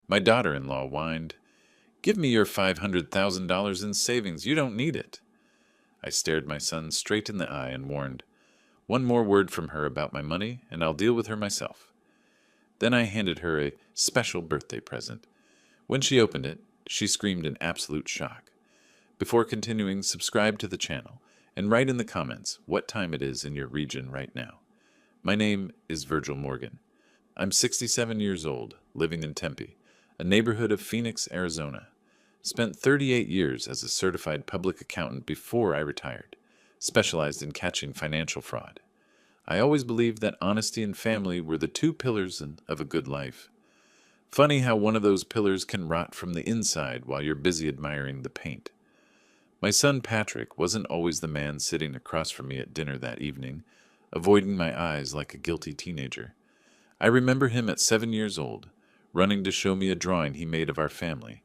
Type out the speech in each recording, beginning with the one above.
My daughter-in-law whined, "Give me your $500,000 in savings. You don't need it." I stared my son straight in the eye and warned, "One more word from her about my money, and I'll deal with her myself." Then I handed her a special birthday present. When she opened it, she screamed in absolute shock. Before continuing, subscribe to the channel and write in the comments what time it is in your region right now. My name is Virgil Morgan. I'm 67 years old, living in Tempe, a neighborhood of Phoenix, Arizona. Spent 38 years as a certified public accountant before I retired, specialized in catching financial fraud. I always believed that honesty and family were the two pillars of a good life. Funny how one of those pillars can rot from the inside while you're busy admiring the paint. My son Patrick wasn't always the man sitting across from me at dinner that evening, avoiding my eyes like a guilty teenager. I remember him at 7 years old, running to show me a drawing he made of our family.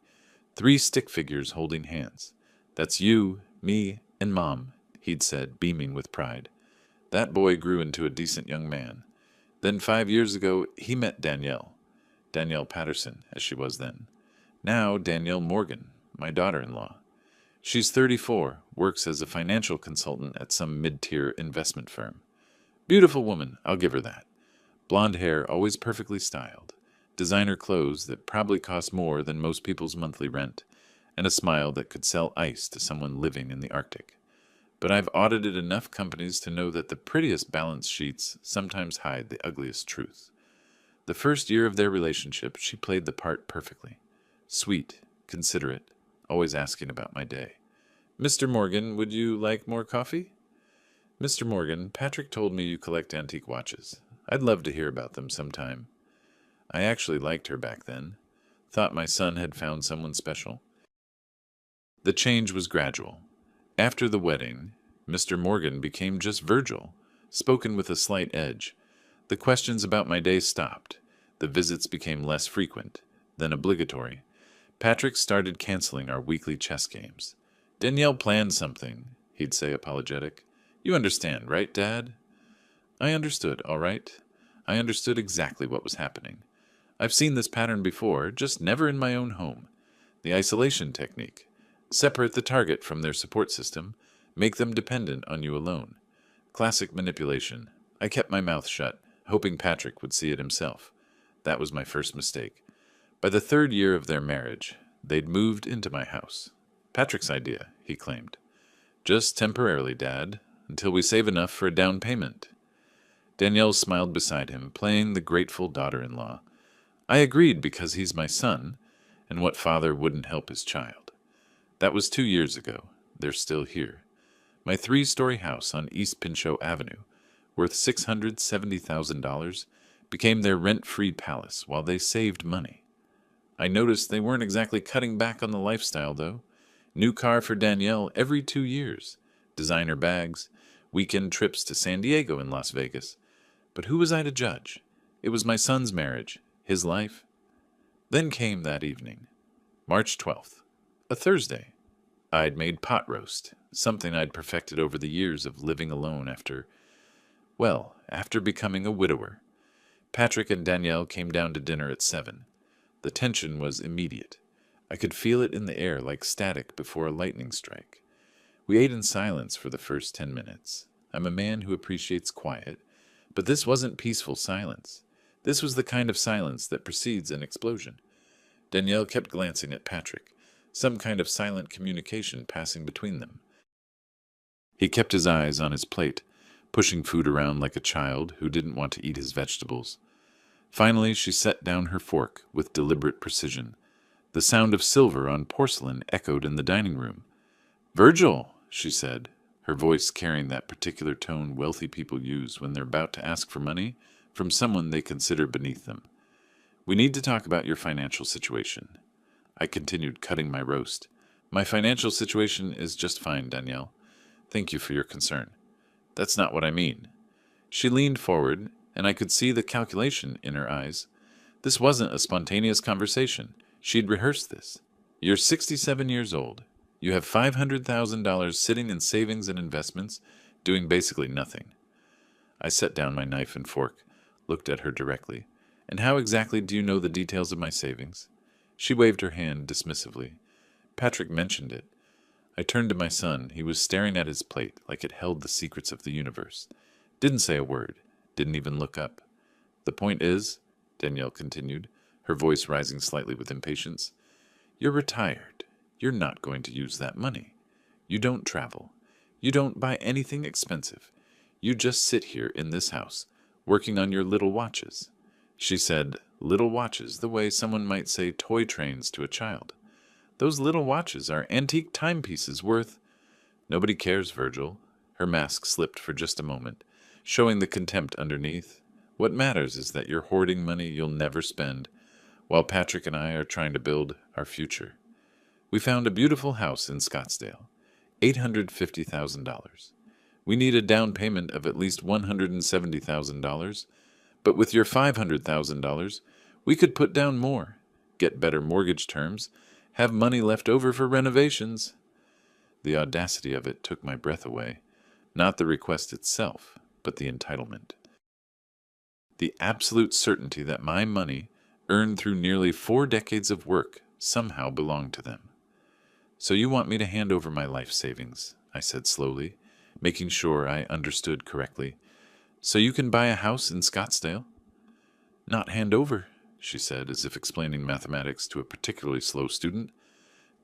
3 stick figures holding hands. "That's you, me, and Mom," he'd said, beaming with pride. That boy grew into a decent young man. Then 5 years ago, he met Danielle Patterson, as she was then. Now Danielle Morgan, my daughter-in-law. She's 34, works as a financial consultant at some mid-tier investment firm. Beautiful woman, I'll give her that. Blonde hair, always perfectly styled. Designer clothes that probably cost more than most people's monthly rent, and a smile that could sell ice to someone living in the Arctic. But I've audited enough companies to know that the prettiest balance sheets sometimes hide the ugliest truth. The first year of their relationship, she played the part perfectly. Sweet, considerate, always asking about my day. "Mr. Morgan, would you like more coffee?" "Mr. Morgan, Patrick told me you collect antique watches. I'd love to hear about them sometime." I actually liked her back then. Thought my son had found someone special. The change was gradual. After the wedding, Mr. Morgan became just Virgil, spoken with a slight edge. The questions about my day stopped. The visits became less frequent, then obligatory. Patrick started canceling our weekly chess games. "Danielle planned something," he'd say, apologetic. "You understand, right, Dad?" I understood, all right. I understood exactly what was happening. I've seen this pattern before, just never in my own home. The isolation technique. Separate the target from their support system, make them dependent on you alone. Classic manipulation. I kept my mouth shut, hoping Patrick would see it himself. That was my first mistake. By the 3rd year of their marriage, they'd moved into my house. Patrick's idea, he claimed. "Just temporarily, Dad, until we save enough for a down payment." Danielle smiled beside him, playing the grateful daughter-in-law. I agreed because he's my son, and what father wouldn't help his child? That was 2 years ago. They're still here. My 3-story house on East Pinchot Avenue, worth $670,000, became their rent-free palace while they saved money. I noticed they weren't exactly cutting back on the lifestyle, though. New car for Danielle every 2 years. Designer bags, weekend trips to San Diego and Las Vegas. But who was I to judge? It was my son's marriage. His life. Then came that evening, March 12th, a Thursday. I'd made pot roast, something I'd perfected over the years of living alone after becoming a widower. Patrick and Danielle came down to dinner at 7. The tension was immediate. I could feel it in the air like static before a lightning strike. We ate in silence for the first 10 minutes. I'm a man who appreciates quiet, but this wasn't peaceful silence. This was the kind of silence that precedes an explosion. Danielle kept glancing at Patrick, some kind of silent communication passing between them. He kept his eyes on his plate, pushing food around like a child who didn't want to eat his vegetables. Finally, she set down her fork with deliberate precision. The sound of silver on porcelain echoed in the dining room. "Virgil," she said, her voice carrying that particular tone wealthy people use when they're about to ask for money from someone they consider beneath them. "We need to talk about your financial situation." I continued cutting my roast. "My financial situation is just fine, Danielle. Thank you for your concern." "That's not what I mean." She leaned forward, and I could see the calculation in her eyes. This wasn't a spontaneous conversation. She'd rehearsed this. "You're 67 years old. You have $500,000 sitting in savings and investments, doing basically nothing." I set down my knife and fork, looked at her directly. "And how exactly do you know the details of my savings?" She waved her hand dismissively. Patrick mentioned it. I turned to my son. He was staring at his plate like it held the secrets of the universe. Didn't say a word. Didn't even look up. The point is, Danielle continued, her voice rising slightly with impatience, you're retired. You're not going to use that money. You don't travel. You don't buy anything expensive. You just sit here in this house, working on your little watches. She said, little watches, the way someone might say toy trains to a child. Those little watches are antique timepieces worth... Nobody cares, Virgil. Her mask slipped for just a moment, showing the contempt underneath. What matters is that you're hoarding money you'll never spend, while Patrick and I are trying to build our future. We found a beautiful house in Scottsdale, $850,000. We need a down payment of at least $170,000, but with your $500,000, we could put down more, get better mortgage terms, have money left over for renovations. The audacity of it took my breath away, not the request itself, but the entitlement. The absolute certainty that my money, earned through nearly 4 decades of work, somehow belonged to them. So you want me to hand over my life savings, I said slowly, making sure I understood correctly. So you can buy a house in Scottsdale? Not hand over, she said, as if explaining mathematics to a particularly slow student.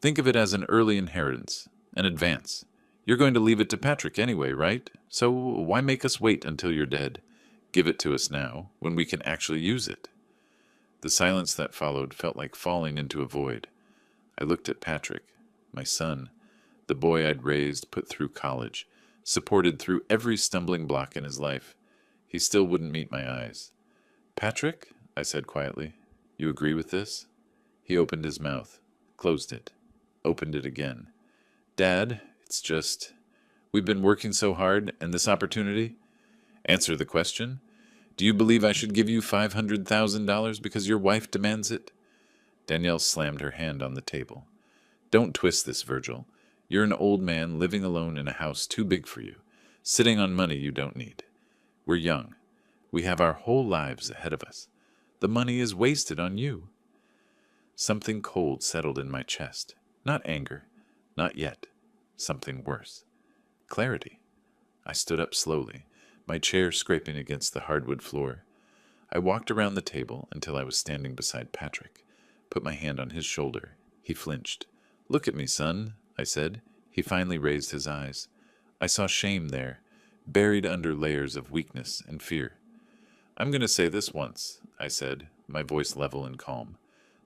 Think of it as an early inheritance, an advance. You're going to leave it to Patrick anyway, right? So why make us wait until you're dead? Give it to us now, when we can actually use it. The silence that followed felt like falling into a void. I looked at Patrick, my son, the boy I'd raised, put through college, supported through every stumbling block in his life. He still wouldn't meet my eyes. Patrick, I said quietly, you agree with this? He opened his mouth, closed it, opened it again. Dad, it's just, we've been working so hard, and this opportunity? Answer the question. Do you believe I should give you $500,000 because your wife demands it? Danielle slammed her hand on the table. Don't twist this, Virgil. You're an old man living alone in a house too big for you, sitting on money you don't need. We're young. We have our whole lives ahead of us. The money is wasted on you. Something cold settled in my chest. Not anger. Not yet. Something worse. Clarity. I stood up slowly, my chair scraping against the hardwood floor. I walked around the table until I was standing beside Patrick, put my hand on his shoulder. He flinched. Look at me, son, I said. He finally raised his eyes. I saw shame there, buried under layers of weakness and fear. I'm going to say this once, I said, my voice level and calm.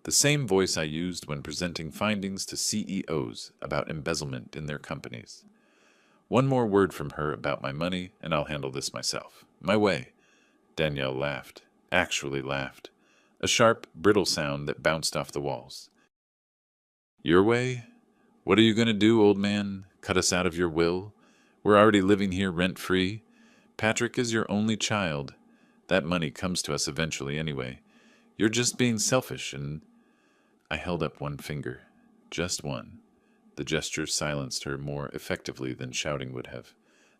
The same voice I used when presenting findings to CEOs about embezzlement in their companies. One more word from her about my money, and I'll handle this myself. My way. Danielle laughed. Actually laughed. A sharp, brittle sound that bounced off the walls. Your way? What are you going to do, old man? Cut us out of your will? We're already living here rent-free. Patrick is your only child. That money comes to us eventually anyway. You're just being selfish and... I held up one finger. Just one. The gesture silenced her more effectively than shouting would have.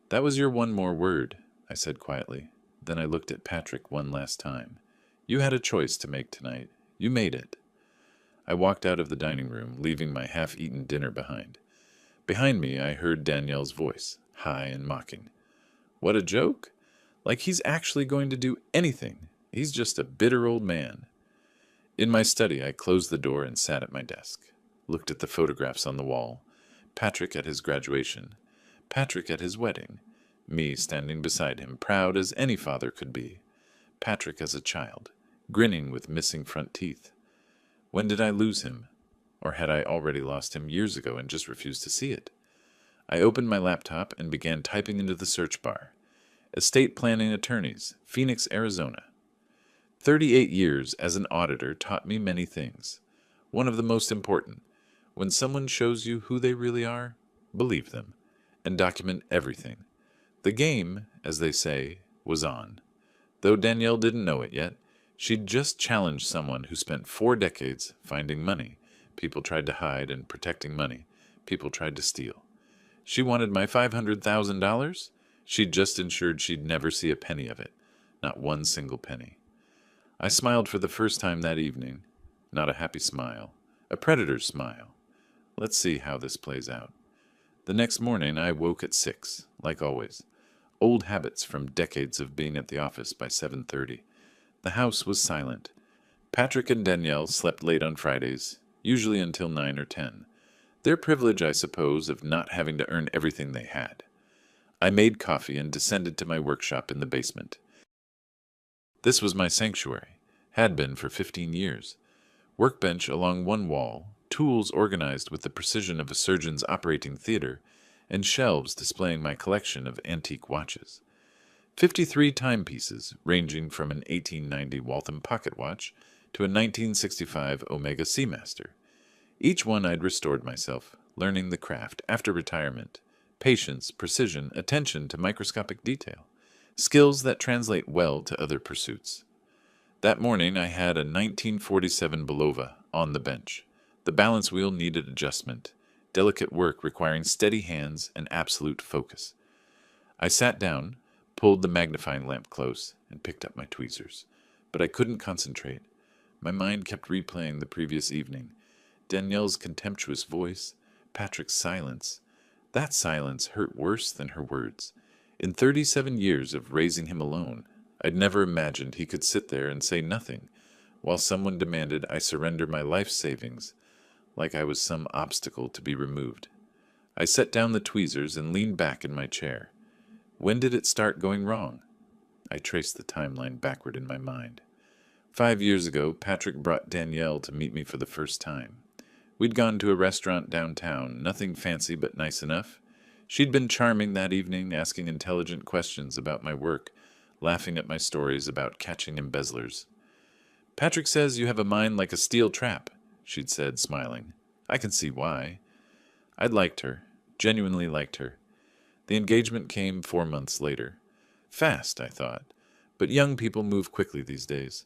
That was your one more word, I said quietly. Then I looked at Patrick one last time. You had a choice to make tonight. You made it. I walked out of the dining room, leaving my half-eaten dinner behind. Behind me, I heard Danielle's voice, high and mocking. What a joke! Like he's actually going to do anything. He's just a bitter old man. In my study, I closed the door and sat at my desk. Looked at the photographs on the wall. Patrick at his graduation. Patrick at his wedding. Me standing beside him, proud as any father could be. Patrick as a child, grinning with missing front teeth. When did I lose him? Or had I already lost him years ago and just refused to see it? I opened my laptop and began typing into the search bar. Estate planning attorneys, Phoenix, Arizona. 38 years as an auditor taught me many things. One of the most important, when someone shows you who they really are, believe them, and document everything. The game, as they say, was on. Though Danielle didn't know it yet, she'd just challenged someone who spent 4 decades finding money. People tried to hide and protecting money. People tried to steal. She wanted my $500,000? She'd just ensured she'd never see a penny of it. Not one single penny. I smiled for the first time that evening. Not a happy smile. A predator's smile. Let's see how this plays out. The next morning I woke at 6, like always. Old habits from decades of being at the office by 7:30. The house was silent. Patrick and Danielle slept late on Fridays, usually until 9 or 10. Their privilege, I suppose, of not having to earn everything they had. I made coffee and descended to my workshop in the basement. This was my sanctuary, had been for 15 years. Workbench along one wall, tools organized with the precision of a surgeon's operating theater, and shelves displaying my collection of antique watches. 53 timepieces, ranging from an 1890 Waltham pocket watch to a 1965 Omega Seamaster. Each one I'd restored myself, learning the craft after retirement. Patience, precision, attention to microscopic detail. Skills that translate well to other pursuits. That morning I had a 1947 Belova on the bench. The balance wheel needed adjustment. Delicate work requiring steady hands and absolute focus. I sat down, pulled the magnifying lamp close, and picked up my tweezers. But I couldn't concentrate. My mind kept replaying the previous evening. Danielle's contemptuous voice, Patrick's silence. That silence hurt worse than her words. In 37 years of raising him alone, I'd never imagined he could sit there and say nothing, while someone demanded I surrender my life savings, like I was some obstacle to be removed. I set down the tweezers and leaned back in my chair. When did it start going wrong? I traced the timeline backward in my mind. 5 years ago, Patrick brought Danielle to meet me for the first time. We'd gone to a restaurant downtown, nothing fancy but nice enough. She'd been charming that evening, asking intelligent questions about my work, laughing at my stories about catching embezzlers. "Patrick says you have a mind like a steel trap," she'd said, smiling. "I can see why." I'd liked her, genuinely liked her. The engagement came 4 months later. Fast, I thought, but young people move quickly these days.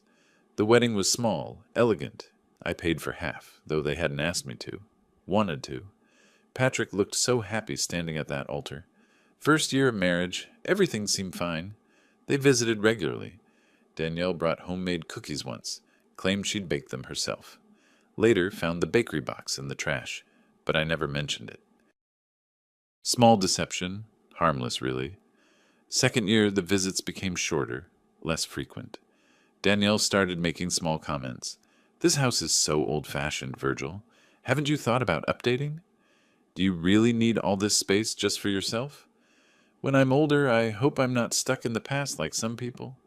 The wedding was small, elegant. I paid for half, though they hadn't asked me to. Wanted to. Patrick looked so happy standing at that altar. First year of marriage, everything seemed fine. They visited regularly. Danielle brought homemade cookies once, claimed she'd baked them herself. Later found the bakery box in the trash, but I never mentioned it. Small deception, harmless really. Second year, the visits became shorter, less frequent. Danielle started making small comments. "This house is so old-fashioned, Virgil. Haven't you thought about updating? Do you really need all this space just for yourself? When I'm older, I hope I'm not stuck in the past like some people."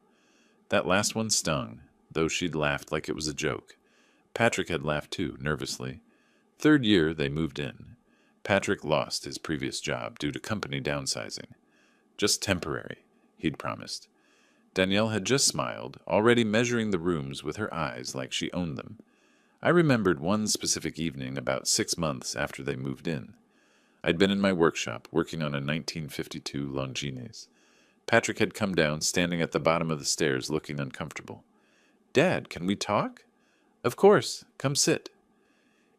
That last one stung, though she'd laughed like it was a joke. Patrick had laughed too, nervously. Third year, they moved in. Patrick lost his previous job due to company downsizing. Just temporary, he'd promised. Danielle had just smiled, already measuring the rooms with her eyes like she owned them. I remembered one specific evening about 6 months after they moved in. I'd been in my workshop, working on a 1952 Longines. Patrick had come down, standing at the bottom of the stairs, looking uncomfortable. "Dad, can we talk?" "Of course. Come sit."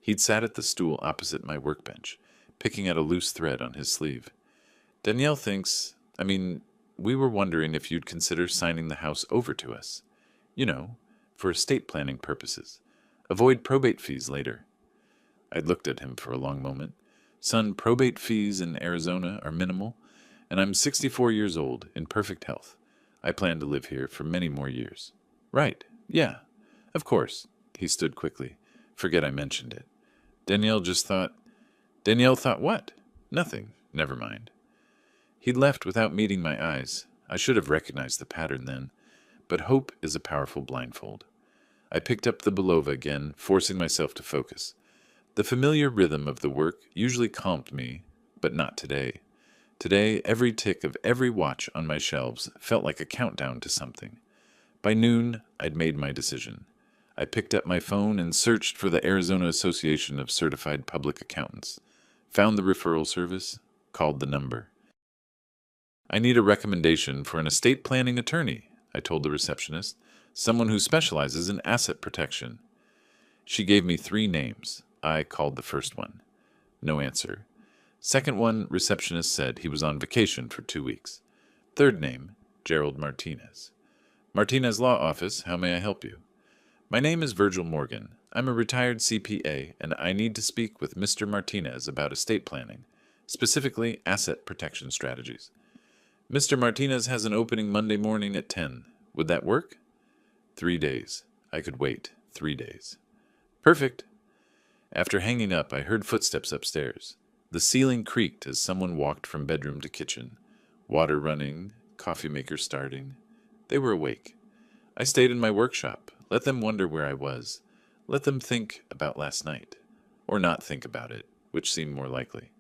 He'd sat at the stool opposite my workbench, picking at a loose thread on his sleeve. "Danielle thinks, we were wondering if you'd consider signing the house over to us. You know, for estate planning purposes. Avoid probate fees later." I looked at him for a long moment. "Son, probate fees in Arizona are minimal, and I'm 64 years old, in perfect health. I plan to live here for many more years." "Right, yeah, of course." He stood quickly. "Forget I mentioned it." Danielle thought what? Nothing. Never mind. He'd left without meeting my eyes. I should have recognized the pattern then. But hope is a powerful blindfold. I picked up the Belova again, forcing myself to focus. The familiar rhythm of the work usually calmed me, but not today. Today, every tick of every watch on my shelves felt like a countdown to something. By noon, I'd made my decision. I picked up my phone and searched for the Arizona Association of Certified Public Accountants. Found the referral service, called the number. "I need a recommendation for an estate planning attorney," I told the receptionist, "someone who specializes in asset protection." She gave me 3 names. I called the first one. No answer. Second one, receptionist said he was on vacation for 2 weeks. Third name, Gerald Martinez. "Martinez Law Office, how may I help you?" "My name is Virgil Morgan. I'm a retired CPA, and I need to speak with Mr. Martinez about estate planning, specifically asset protection strategies. Mr. Martinez has an opening Monday morning at 10. Would that work? 3 days. I could wait 3 days. Perfect. After hanging up, I heard footsteps upstairs. The ceiling creaked as someone walked from bedroom to kitchen. Water running, coffee maker starting. They were awake. I stayed in my workshop. Let them wonder where I was. Let them think about last night. Or not think about it, which seemed more likely.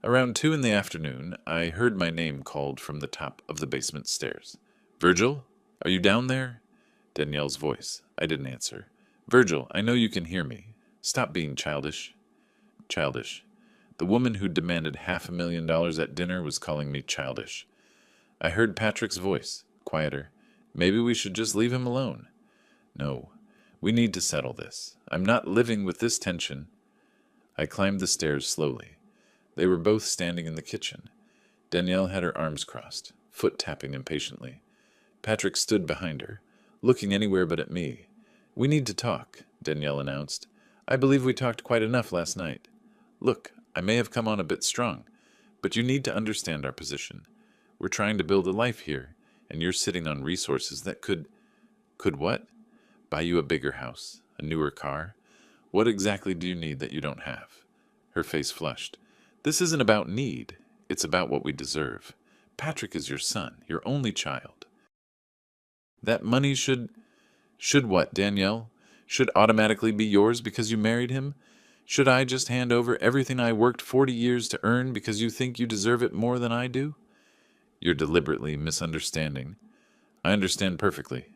Around 2 in the afternoon, I heard my name called from the top of the basement stairs. Virgil? Are you down there? Danielle's voice. I didn't answer. Virgil, I know you can hear me. Stop being childish. Childish. The woman who demanded $500,000 at dinner was calling me childish. I heard Patrick's voice, quieter. Maybe we should just leave him alone. No, we need to settle this. I'm not living with this tension. I climbed the stairs slowly. They were both standing in the kitchen. Danielle had her arms crossed, foot tapping impatiently. Patrick stood behind her, looking anywhere but at me. We need to talk, Danielle announced. I believe we talked quite enough last night. Look, I may have come on a bit strong, but you need to understand our position. We're trying to build a life here, and you're sitting on resources that could what? Buy you a bigger house, a newer car? What exactly do you need that you don't have? Her face flushed. This isn't about need. It's about what we deserve. Patrick is your son, your only child. That money should what, Danielle? Should automatically be yours because you married him? Should I just hand over everything I worked 40 years to earn because you think you deserve it more than I do? You're deliberately misunderstanding. I understand perfectly.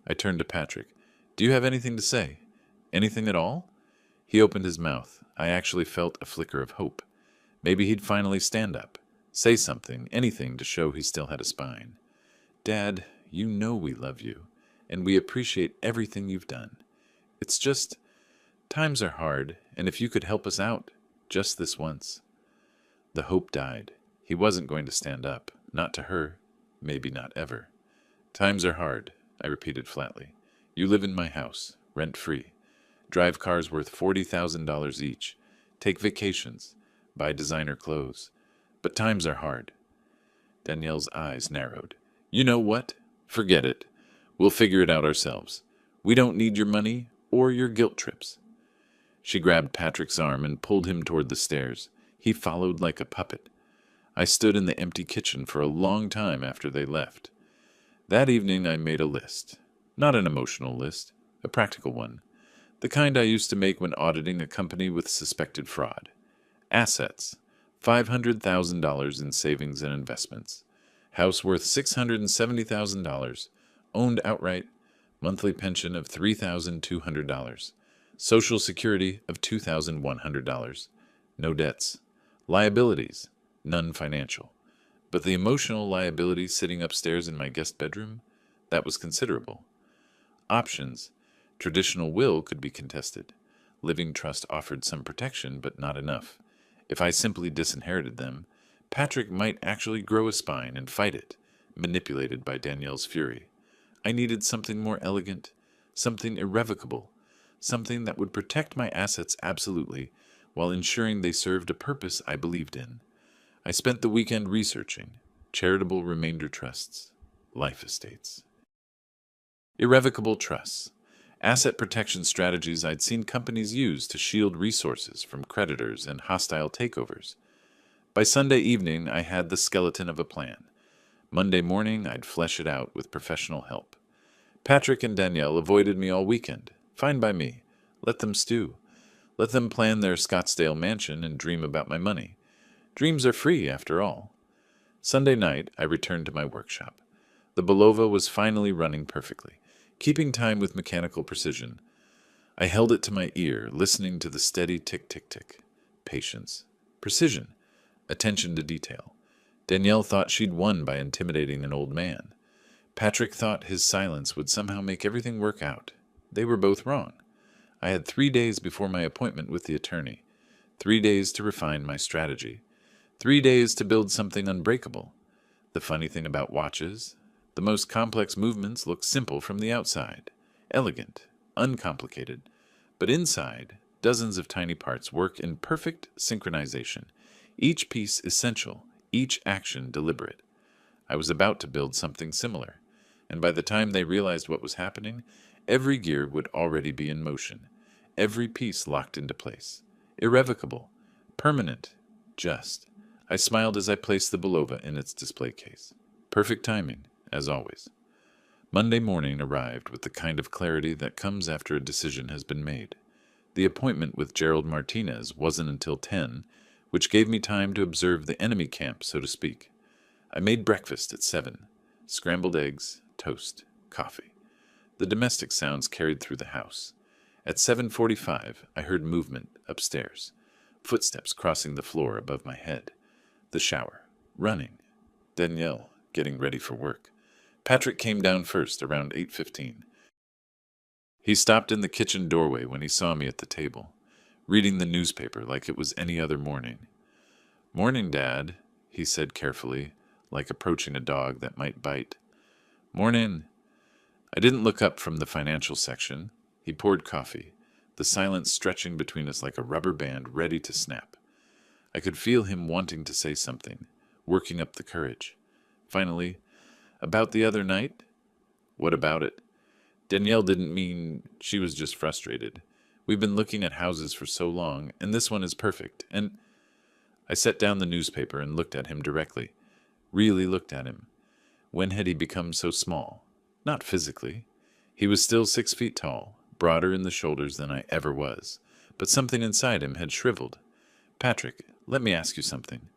I turned to Patrick. Do you have anything to say? Anything at all? He opened his mouth. I actually felt a flicker of hope. Maybe he'd finally stand up, say something, anything to show he still had a spine. Dad, you know we love you, and we appreciate everything you've done. It's just, times are hard, and if you could help us out, just this once. The hope died. He wasn't going to stand up, not to her, maybe not ever. Times are hard, I repeated flatly. You live in my house, rent-free. Drive cars worth $40,000 each. Take vacations. Buy designer clothes. But times are hard. Danielle's eyes narrowed. You know what? Forget it. We'll figure it out ourselves. We don't need your money or your guilt trips. She grabbed Patrick's arm and pulled him toward the stairs. He followed like a puppet. I stood in the empty kitchen for a long time after they left. That evening I made a list. Not an emotional list, a practical one. The kind I used to make when auditing a company with suspected fraud. Assets, $500,000 in savings and investments. House worth $670,000. Owned outright. Monthly pension of $3,200. Social Security of $2,100. No debts. Liabilities, none financial. But the emotional liability sitting upstairs in my guest bedroom, that was considerable. Options. Traditional will could be contested. Living trust offered some protection, but not enough. If I simply disinherited them, Patrick might actually grow a spine and fight it, manipulated by Danielle's fury. I needed something more elegant, something irrevocable, something that would protect my assets absolutely, while ensuring they served a purpose I believed in. I spent the weekend researching charitable remainder trusts, life estates. Irrevocable trusts. Asset protection strategies I'd seen companies use to shield resources from creditors and hostile takeovers. By Sunday evening, I had the skeleton of a plan. Monday morning, I'd flesh it out with professional help. Patrick and Danielle avoided me all weekend. Fine by me. Let them stew. Let them plan their Scottsdale mansion and dream about my money. Dreams are free, after all. Sunday night, I returned to my workshop. The Belova was finally running perfectly, keeping time with mechanical precision. I held it to my ear, listening to the steady tick-tick-tick. Patience. Precision. Attention to detail. Danielle thought she'd won by intimidating an old man. Patrick thought his silence would somehow make everything work out. They were both wrong. I had 3 days before my appointment with the attorney. 3 days to refine my strategy. 3 days to build something unbreakable. The funny thing about watches, the most complex movements look simple from the outside, elegant, uncomplicated, But inside, dozens of tiny parts work in perfect synchronization, each piece essential, each action deliberate. I was about to build something similar, and by the time they realized what was happening, every gear would already be in motion, every piece locked into place. Irrevocable, permanent, just. I smiled as I placed the Belova in its display case. Perfect timing, as always. Monday morning arrived with the kind of clarity that comes after a decision has been made. The appointment with Gerald Martinez wasn't until 10, which gave me time to observe the enemy camp, so to speak. I made breakfast at 7. Scrambled eggs, toast, coffee. The domestic sounds carried through the house. At 7:45, I heard movement upstairs. Footsteps crossing the floor above my head. The shower. Running. Danielle, getting ready for work. Patrick came down first, around 8:15. He stopped in the kitchen doorway when he saw me at the table, reading the newspaper like it was any other morning. "Morning, Dad," he said carefully, like approaching a dog that might bite. "Morning." I didn't look up from the financial section. He poured coffee, the silence stretching between us like a rubber band ready to snap. I could feel him wanting to say something, working up the courage. Finally, "About the other night?" "What about it?" Danielle didn't mean she was just frustrated. "We've been looking at houses for so long, and this one is perfect, and—" I set down the newspaper and looked at him directly. Really looked at him. When had he become so small? Not physically. He was still 6 feet tall, broader in the shoulders than I ever was, but something inside him had shriveled. "Patrick, let me ask you something.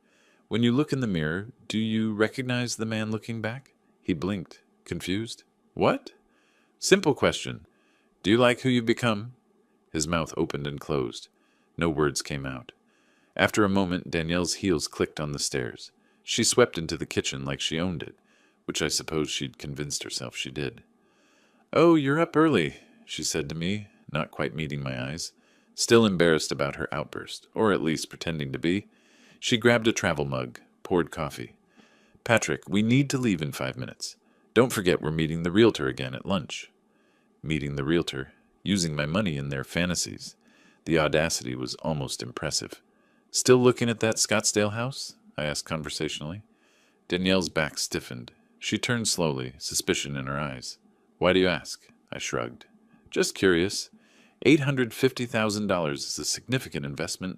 When you look in the mirror, do you recognize the man looking back?" He blinked, confused. "What?" "Simple question. Do you like who you've become?" His mouth opened and closed. No words came out. After a moment, Danielle's heels clicked on the stairs. She swept into the kitchen like she owned it, which I suppose she'd convinced herself she did. "Oh, you're up early," she said to me, not quite meeting my eyes. Still embarrassed about her outburst, or at least pretending to be. She grabbed a travel mug, poured coffee. "Patrick, we need to leave in 5 minutes. Don't forget we're meeting the realtor again at lunch." Meeting the realtor, using my money in their fantasies. The audacity was almost impressive. "Still looking at that Scottsdale house?" I asked conversationally. Danielle's back stiffened. She turned slowly, suspicion in her eyes. "Why do you ask?" I shrugged. "Just curious. $850,000 is a significant investment.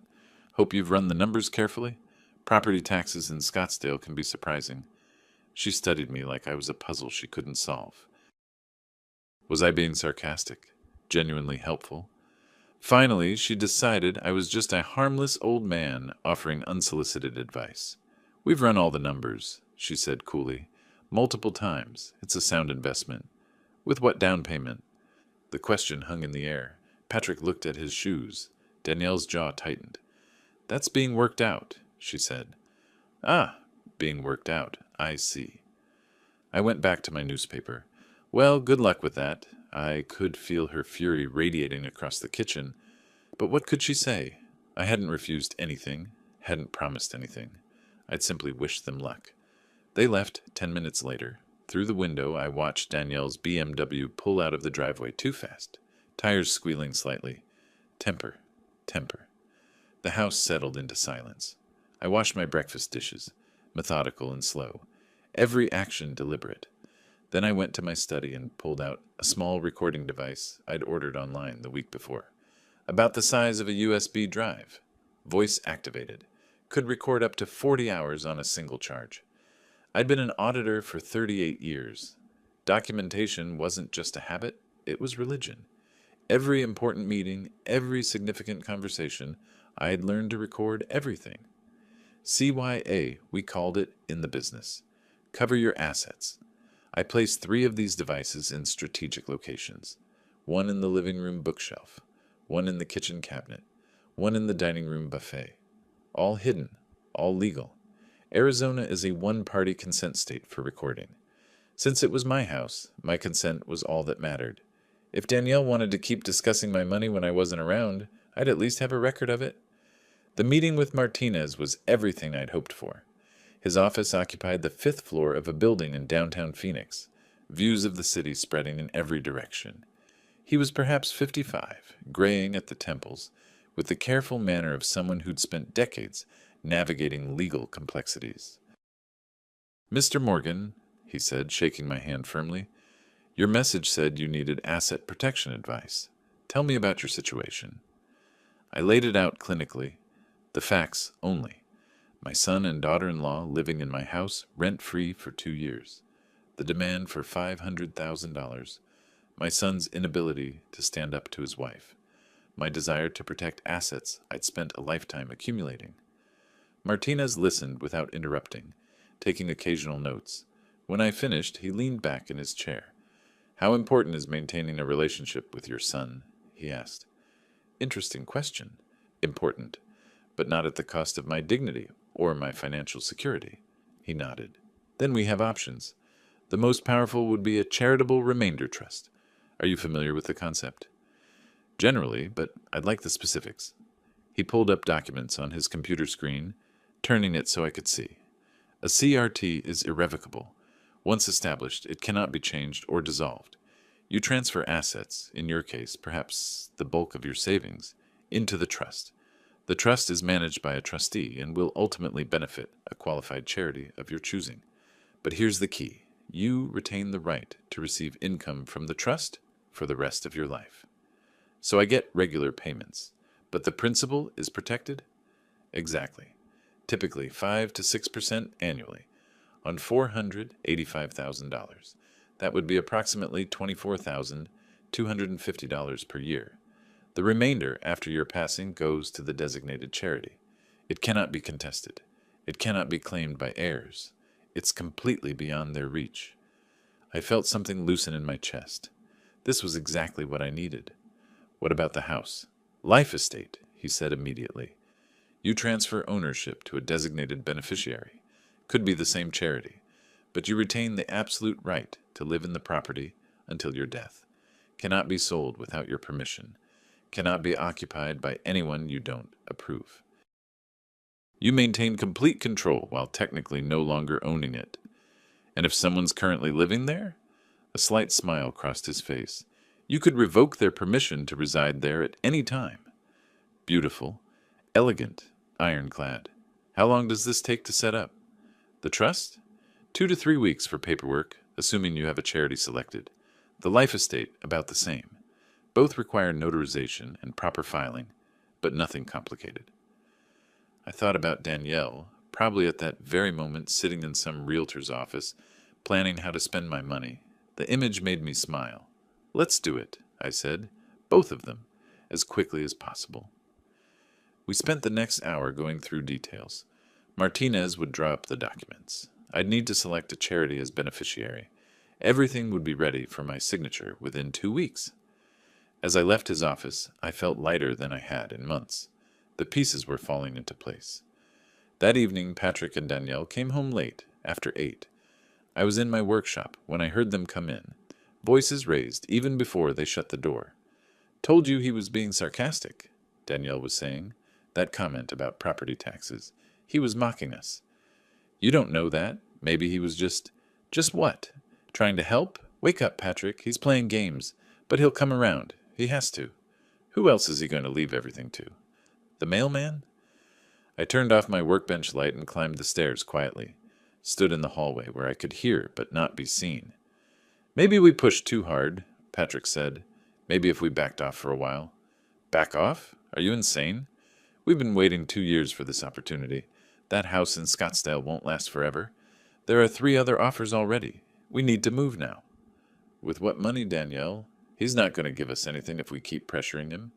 Hope you've run the numbers carefully. Property taxes in Scottsdale can be surprising." She studied me like I was a puzzle she couldn't solve. Was I being sarcastic? Genuinely helpful? Finally, she decided I was just a harmless old man offering unsolicited advice. "We've run all the numbers," she said coolly. "Multiple times. It's a sound investment." "With what down payment?" The question hung in the air. Patrick looked at his shoes. Danielle's jaw tightened. "That's being worked out," she said. "Ah, being worked out. I see." I went back to my newspaper. "Well, good luck with that." I could feel her fury radiating across the kitchen. But what could she say? I hadn't refused anything, hadn't promised anything. I'd simply wished them luck. They left 10 minutes later. Through the window, I watched Danielle's BMW pull out of the driveway too fast, tires squealing slightly. Temper, temper. The house settled into silence. I washed my breakfast dishes, methodical and slow, every action deliberate. Then I went to my study and pulled out a small recording device I'd ordered online the week before. About the size of a USB drive. Voice activated. Could record up to 40 hours on a single charge. I'd been an auditor for 38 years. Documentation wasn't just a habit, it was religion. Every important meeting, every significant conversation, I had learned to record everything. CYA, we called it in the business. Cover your assets. I placed 3 of these devices in strategic locations. One in the living room bookshelf, one in the kitchen cabinet, one in the dining room buffet. All hidden, all legal. Arizona is a one-party consent state for recording. Since it was my house, my consent was all that mattered. If Danielle wanted to keep discussing my money when I wasn't around, I'd at least have a record of it. The meeting with Martinez was everything I'd hoped for. His office occupied the 5th floor of a building in downtown Phoenix, views of the city spreading in every direction. He was perhaps 55, graying at the temples, with the careful manner of someone who'd spent decades navigating legal complexities. "Mr. Morgan," he said, shaking my hand firmly, "your message said you needed asset protection advice. Tell me about your situation." I laid it out clinically, the facts only. My son and daughter-in-law living in my house rent-free for 2 years. The demand for $500,000. My son's inability to stand up to his wife. My desire to protect assets I'd spent a lifetime accumulating. Martinez listened without interrupting, taking occasional notes. When I finished, he leaned back in his chair. "How important is maintaining a relationship with your son?" he asked. "Interesting question. Important, but not at the cost of my dignity or my financial security." He nodded. "Then we have options. The most powerful would be a charitable remainder trust. Are you familiar with the concept?" "Generally, but I'd like the specifics." He pulled up documents on his computer screen, turning it so I could see. "A CRT is irrevocable. Once established, it cannot be changed or dissolved. You transfer assets, in your case, perhaps the bulk of your savings, into the trust. The trust is managed by a trustee and will ultimately benefit a qualified charity of your choosing. But here's the key. You retain the right to receive income from the trust for the rest of your life. So I get regular payments, but the principal is protected?" "Exactly. Typically 5 to 6% annually, on $485,000. That would be approximately $24,250 per year. The remainder after your passing goes to the designated charity. It cannot be contested. It cannot be claimed by heirs. It's completely beyond their reach." I felt something loosen in my chest. This was exactly what I needed. "What about the house?" "Life estate," he said immediately. "You transfer ownership to a designated beneficiary. Could be the same charity, but you retain the absolute right to live in the property until your death. Cannot be sold without your permission. Cannot be occupied by anyone you don't approve. You maintain complete control while technically no longer owning it. And if someone's currently living there?" A slight smile crossed his face. "You could revoke their permission to reside there at any time." "Beautiful. Elegant. Ironclad. How long does this take to set up?" "The trust? 2 to 3 weeks for paperwork, assuming you have a charity selected. The life estate, about the same. Both require notarization and proper filing, but nothing complicated." I thought about Danielle, probably at that very moment sitting in some realtor's office, planning how to spend my money. The image made me smile. "Let's do it," I said, "both of them, as quickly as possible." We spent the next hour going through details. Martinez would draw up the documents. I'd need to select a charity as beneficiary. Everything would be ready for my signature within 2 weeks. As I left his office, I felt lighter than I had in months. The pieces were falling into place. That evening, Patrick and Danielle came home late, after 8. I was in my workshop when I heard them come in, voices raised even before they shut the door. "Told you he was being sarcastic," Danielle was saying. "That comment about property taxes. He was mocking us." "You don't know that. Maybe he was just..." "Just what? Trying to help? Wake up, Patrick. He's playing games. But he'll come around. He has to. Who else is he going to leave everything to? The mailman?" I turned off my workbench light and climbed the stairs quietly. Stood in the hallway where I could hear but not be seen. "Maybe we pushed too hard," Patrick said. "Maybe if we backed off for a while." "Back off? Are you insane? We've been waiting 2 years for this opportunity. That house in Scottsdale won't last forever. There are 3 other offers already. We need to move now." "With what money, Danielle? He's not going to give us anything if we keep pressuring him."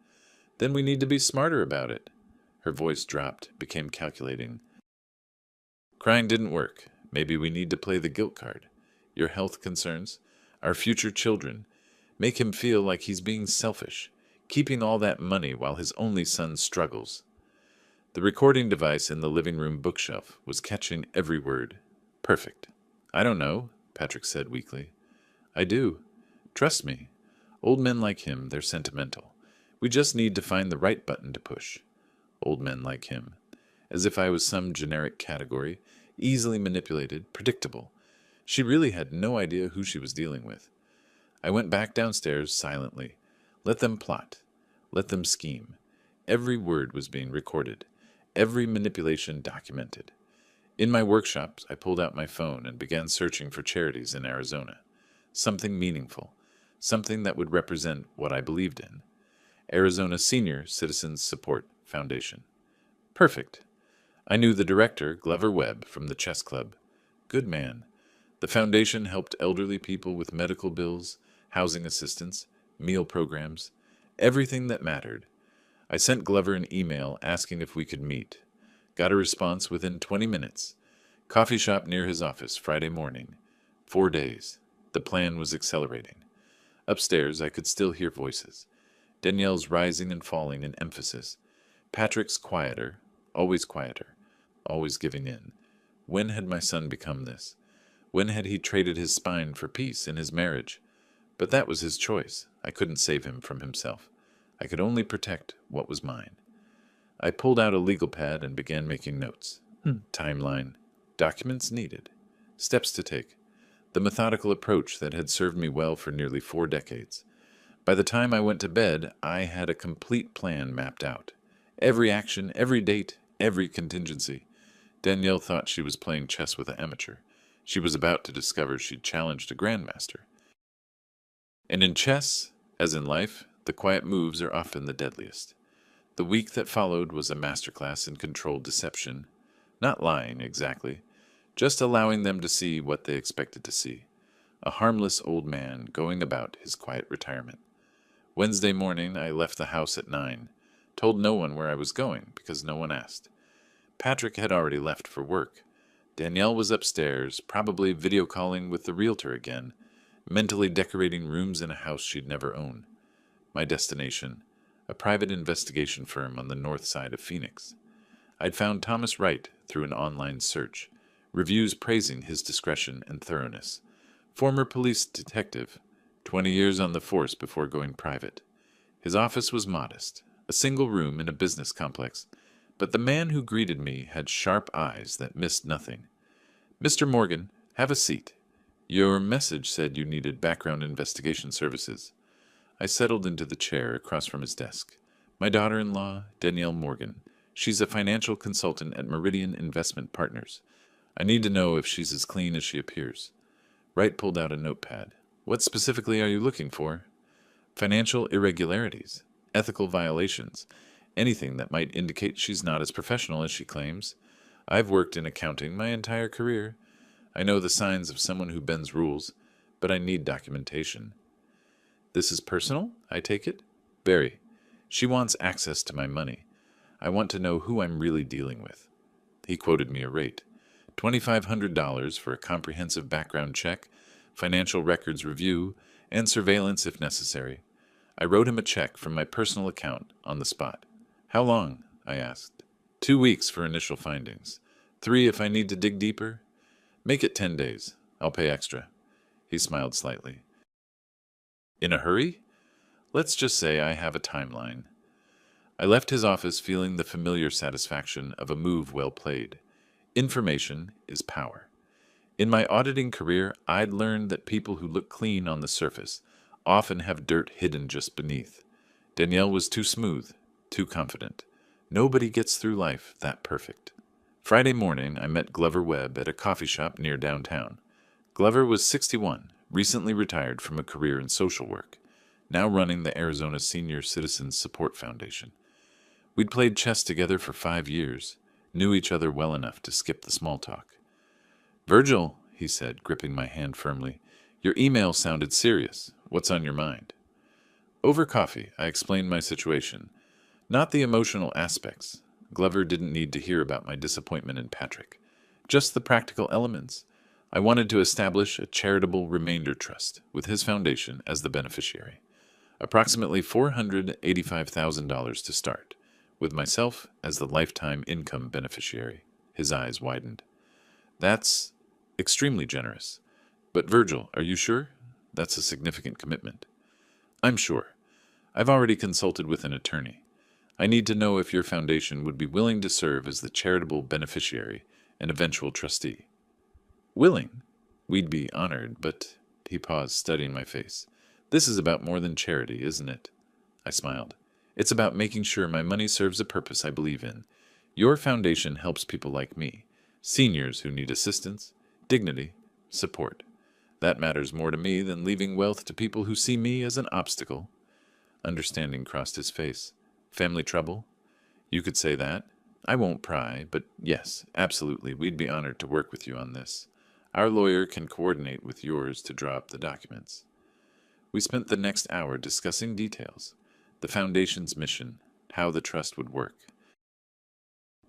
"Then we need to be smarter about it." Her voice dropped, became calculating. "Crying didn't work. Maybe we need to play the guilt card. Your health concerns, our future children. Make him feel like he's being selfish, keeping all that money while his only son struggles." The recording device in the living room bookshelf was catching every word. "Perfect." "I don't know," Patrick said weakly. "I do. Trust me. Old men like him, they're sentimental. We just need to find the right button to push." Old men like him. As if I was some generic category, easily manipulated, predictable. She really had no idea who she was dealing with. I went back downstairs silently. Let them plot. Let them scheme. Every word was being recorded, every manipulation documented. In my workshops, I pulled out my phone and began searching for charities in Arizona. Something meaningful, something that would represent what I believed in. Arizona Senior Citizens Support Foundation. Perfect. I knew the director, Glover Webb, from the chess club. Good man. The foundation helped elderly people with medical bills, housing assistance, meal programs, everything that mattered. I sent Glover an email asking if we could meet. Got a response within 20 minutes. Coffee shop near his office, Friday morning. 4 days. The plan was exhilarating. Upstairs, I could still hear voices. Danielle's rising and falling in emphasis. Patrick's quieter, always giving in. When had my son become this? When had he traded his spine for peace in his marriage? But that was his choice. I couldn't save him from himself. I could only protect what was mine. I pulled out a legal pad and began making notes. Timeline. Documents needed. Steps to take. The methodical approach that had served me well for nearly 4 decades. By the time I went to bed, I had a complete plan mapped out. Every action, every date, every contingency. Danielle thought she was playing chess with an amateur. She was about to discover she'd challenged a grandmaster. And in chess, as in life, the quiet moves are often the deadliest. The week that followed was a masterclass in controlled deception. Not lying, exactly. Just allowing them to see what they expected to see. A harmless old man going about his quiet retirement. Wednesday morning, I left the house at 9. Told no one where I was going, because no one asked. Patrick had already left for work. Danielle was upstairs, probably video calling with the realtor again, mentally decorating rooms in a house she'd never own. My destination, a private investigation firm on the north side of Phoenix. I'd found Thomas Wright through an online search, reviews praising his discretion and thoroughness. Former police detective, 20 years on the force before going private. His office was modest, a single room in a business complex, but the man who greeted me had sharp eyes that missed nothing. "Mr. Morgan, have a seat. Your message said you needed background investigation services." I settled into the chair across from his desk. "My daughter-in-law, Danielle Morgan. She's a financial consultant at Meridian Investment Partners. I need to know if she's as clean as she appears." Wright pulled out a notepad. "What specifically are you looking for?" "Financial irregularities, ethical violations, anything that might indicate she's not as professional as she claims. I've worked in accounting my entire career. I know the signs of someone who bends rules, but I need documentation." "This is personal, I take it?" "Very. She wants access to my money. I want to know who I'm really dealing with." He quoted me a rate. $2,500 for a comprehensive background check, financial records review, and surveillance if necessary. I wrote him a check from my personal account on the spot. "How long?" I asked. 2 weeks for initial findings. 3 if I need to dig deeper. "Make it 10 days. I'll pay extra." He smiled slightly. "In a hurry?" "Let's just say I have a timeline." I left his office feeling the familiar satisfaction of a move well played. Information is power. In my auditing career, I'd learned that people who look clean on the surface often have dirt hidden just beneath. Danielle was too smooth, too confident. Nobody gets through life that perfect. Friday morning, I met Glover Webb at a coffee shop near downtown. Glover was 61, recently retired from a career in social work, now running the Arizona Senior Citizens Support Foundation. We'd played chess together for 5 years, knew each other well enough to skip the small talk. "Virgil," he said, gripping my hand firmly, "your email sounded serious. What's on your mind?" Over coffee, I explained my situation. Not the emotional aspects. Glover didn't need to hear about my disappointment in Patrick. Just the practical elements. I wanted to establish a charitable remainder trust with his foundation as the beneficiary. Approximately $485,000 to start, with myself as the lifetime income beneficiary. His eyes widened. "That's extremely generous. But Virgil, are you sure? That's a significant commitment." "I'm sure. I've already consulted with an attorney. I need to know if your foundation would be willing to serve as the charitable beneficiary and eventual trustee." "Willing? We'd be honored, but—" He paused, studying my face. "This is about more than charity, isn't it?" I smiled. It's about making sure my money serves a purpose I believe in. Your foundation helps people like me, seniors who need assistance, dignity, support. That matters more to me than leaving wealth to people who see me as an obstacle. Understanding crossed his face. Family trouble? You could say that. I won't pry, but yes, absolutely, we'd be honored to work with you on this. Our lawyer can coordinate with yours to draw up the documents. We spent the next hour discussing details, the Foundation's mission, how the trust would work.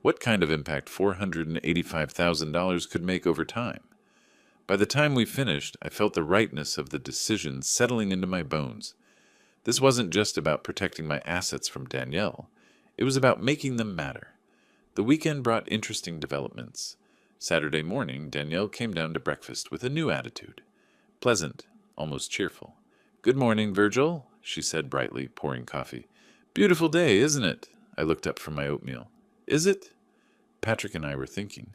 What kind of impact $485,000 could make over time? By the time we finished, I felt the rightness of the decision settling into my bones. This wasn't just about protecting my assets from Danielle. It was about making them matter. The weekend brought interesting developments. Saturday morning, Danielle came down to breakfast with a new attitude. Pleasant, almost cheerful. "Good morning, Virgil," she said brightly, pouring coffee. "Beautiful day, isn't it?" I looked up from my oatmeal. "Is it?" Patrick and I were thinking.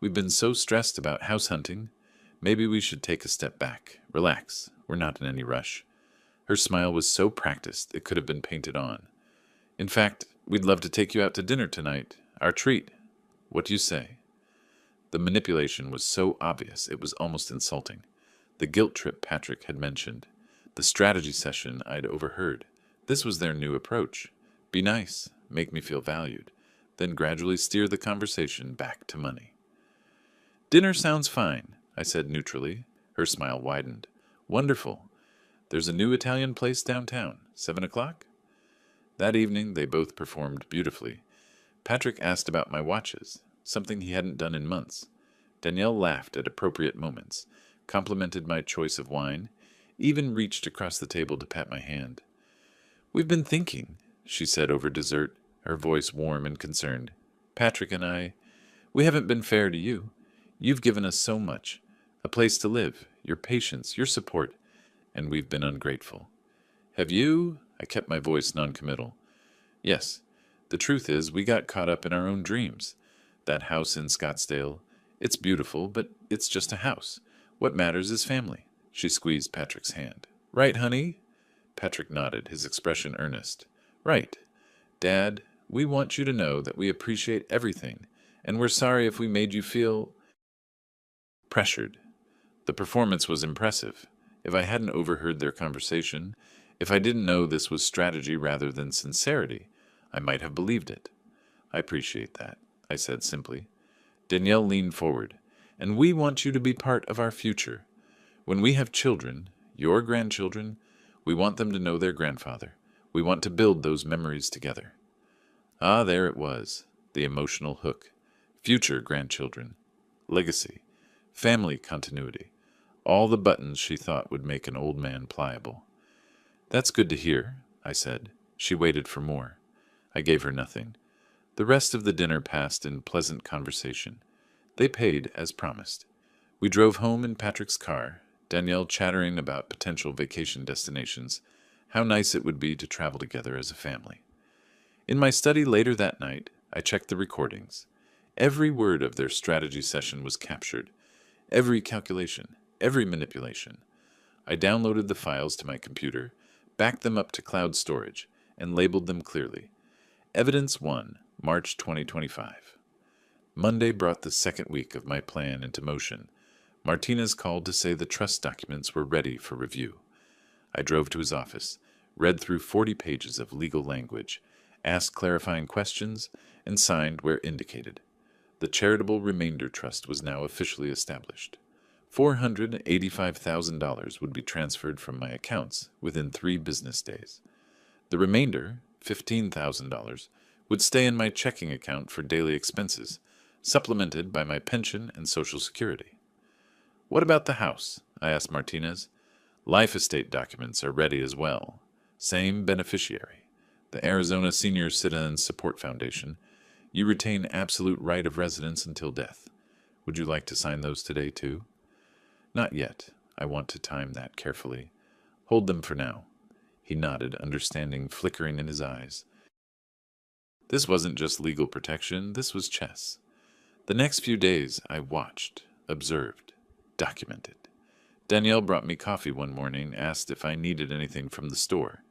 We've been so stressed about house hunting. Maybe we should take a step back. Relax. We're not in any rush. Her smile was so practiced it could have been painted on. "In fact, we'd love to take you out to dinner tonight. Our treat. What do you say?" The manipulation was so obvious it was almost insulting. The guilt trip Patrick had mentioned. The strategy session I'd overheard. This was their new approach. Be nice, make me feel valued, then gradually steer the conversation back to money. "Dinner sounds fine," I said neutrally. Her smile widened. "Wonderful. There's a new Italian place downtown. 7 o'clock?" That evening they both performed beautifully. Patrick asked about my watches, something he hadn't done in months. Danielle laughed at appropriate moments, complimented my choice of wine, even reached across the table to pat my hand. "We've been thinking," she said over dessert, her voice warm and concerned. "Patrick and we haven't been fair to you. You've given us so much. A place to live, your patience, your support, and we've been ungrateful." "Have you?" I kept my voice noncommittal. "Yes. The truth is, we got caught up in our own dreams. That house in Scottsdale, it's beautiful, but it's just a house. What matters is family." She squeezed Patrick's hand. "Right, honey?" Patrick nodded, his expression earnest. "Right. Dad, we want you to know that we appreciate everything, and we're sorry if we made you feel pressured." The performance was impressive. If I hadn't overheard their conversation, if I didn't know this was strategy rather than sincerity, I might have believed it. "I appreciate that," I said simply. Danielle leaned forward. "And we want you to be part of our future. When we have children, your grandchildren, we want them to know their grandfather. We want to build those memories together." Ah, there it was, the emotional hook. Future grandchildren. Legacy. Family continuity. All the buttons she thought would make an old man pliable. "That's good to hear," I said. She waited for more. I gave her nothing. The rest of the dinner passed in pleasant conversation. They paid as promised. We drove home in Patrick's car, Danielle chattering about potential vacation destinations, how nice it would be to travel together as a family. In my study later that night, I checked the recordings. Every word of their strategy session was captured. Every calculation, every manipulation. I downloaded the files to my computer, backed them up to cloud storage, and labeled them clearly. Evidence 1, March 2025. Monday brought the second week of my plan into motion. Martinez called to say the trust documents were ready for review. I drove to his office, read through 40 pages of legal language, asked clarifying questions, and signed where indicated. The charitable remainder trust was now officially established. $485,000 would be transferred from my accounts within 3 business days. The remainder, $15,000, would stay in my checking account for daily expenses, supplemented by my pension and Social Security. "What about the house?" I asked Martinez. "Life estate documents are ready as well. Same beneficiary. The Arizona Senior Citizens Support Foundation. You retain absolute right of residence until death. Would you like to sign those today, too?" "Not yet. I want to time that carefully. Hold them for now." He nodded, understanding flickering in his eyes. This wasn't just legal protection, this was chess. The next few days I watched, observed, documented. Danielle brought me coffee one morning, asked if I needed anything from the store.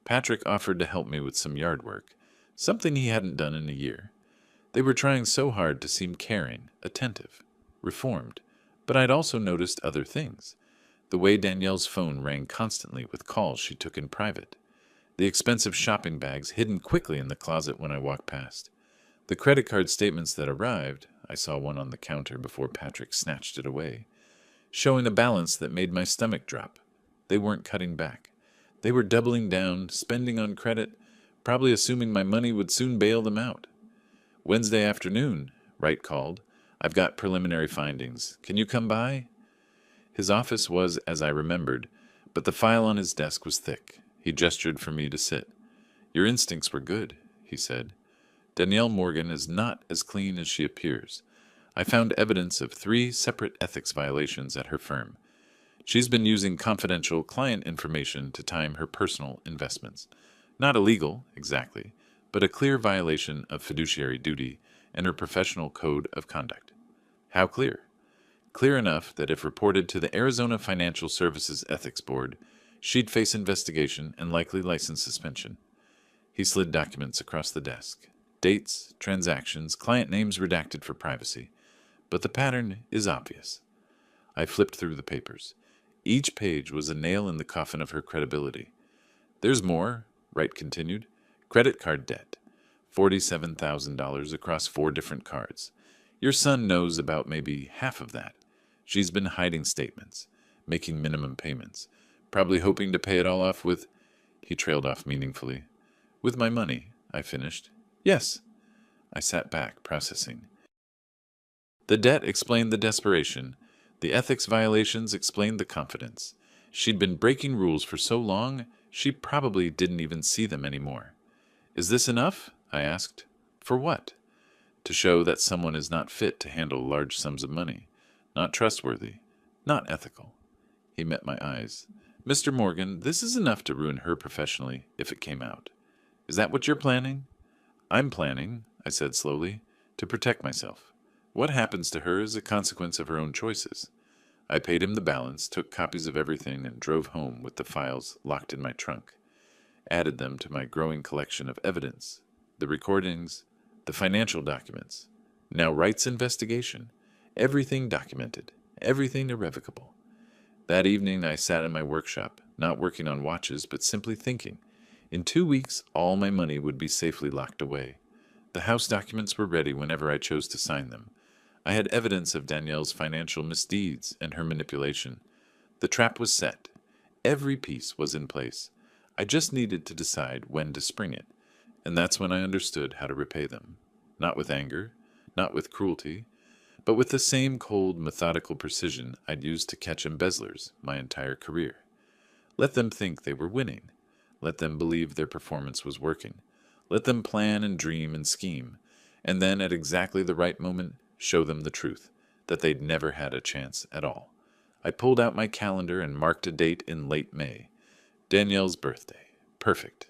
Patrick offered to help me with some yard work, something he hadn't done in a year. They were trying so hard to seem caring, attentive, reformed, but I'd also noticed other things. The way Danielle's phone rang constantly with calls she took in private. The expensive shopping bags hidden quickly in the closet when I walked past. The credit card statements that arrived, I saw one on the counter before Patrick snatched it away, showing a balance that made my stomach drop. They weren't cutting back. They were doubling down, spending on credit, probably assuming my money would soon bail them out. Wednesday afternoon, Wright called. I've got preliminary findings. Can you come by? His office was as I remembered, but the file on his desk was thick. He gestured for me to sit. Your instincts were good, he said. Danielle Morgan is not as clean as she appears. I found evidence of 3 separate ethics violations at her firm. She's been using confidential client information to time her personal investments. Not illegal, exactly, but a clear violation of fiduciary duty and her professional code of conduct. How clear? Clear enough that if reported to the Arizona Financial Services Ethics Board, she'd face investigation and likely license suspension. He slid documents across the desk. Dates, transactions, client names redacted for privacy. But the pattern is obvious. I flipped through the papers. Each page was a nail in the coffin of her credibility. There's more, Wright continued. Credit card debt. $47,000 across 4 different cards. Your son knows about maybe half of that. She's been hiding statements, making minimum payments, probably hoping to pay it all off with... He trailed off meaningfully. With my money, I finished. Yes. I sat back, processing. The debt explained the desperation. The ethics violations explained the confidence. She'd been breaking rules for so long, she probably didn't even see them anymore. Is this enough? I asked. For what? To show that someone is not fit to handle large sums of money, not trustworthy, not ethical. He met my eyes. Mr. Morgan, this is enough to ruin her professionally if it came out. Is that what you're planning? I'm planning, I said slowly, to protect myself. What happens to her is a consequence of her own choices. I paid him the balance, took copies of everything, and drove home with the files locked in my trunk. Added them to my growing collection of evidence, the recordings, the financial documents. Now Wright's investigation. Everything documented, everything irrevocable. That evening I sat in my workshop, not working on watches, but simply thinking. In 2 weeks, all my money would be safely locked away. The house documents were ready whenever I chose to sign them. I had evidence of Danielle's financial misdeeds and her manipulation. The trap was set. Every piece was in place. I just needed to decide when to spring it, and that's when I understood how to repay them. Not with anger, not with cruelty, but with the same cold, methodical precision I'd used to catch embezzlers my entire career. Let them think they were winning. Let them believe their performance was working. Let them plan and dream and scheme, and then at exactly the right moment, show them the truth, that they'd never had a chance at all. I pulled out my calendar and marked a date in late May. Danielle's birthday. Perfect.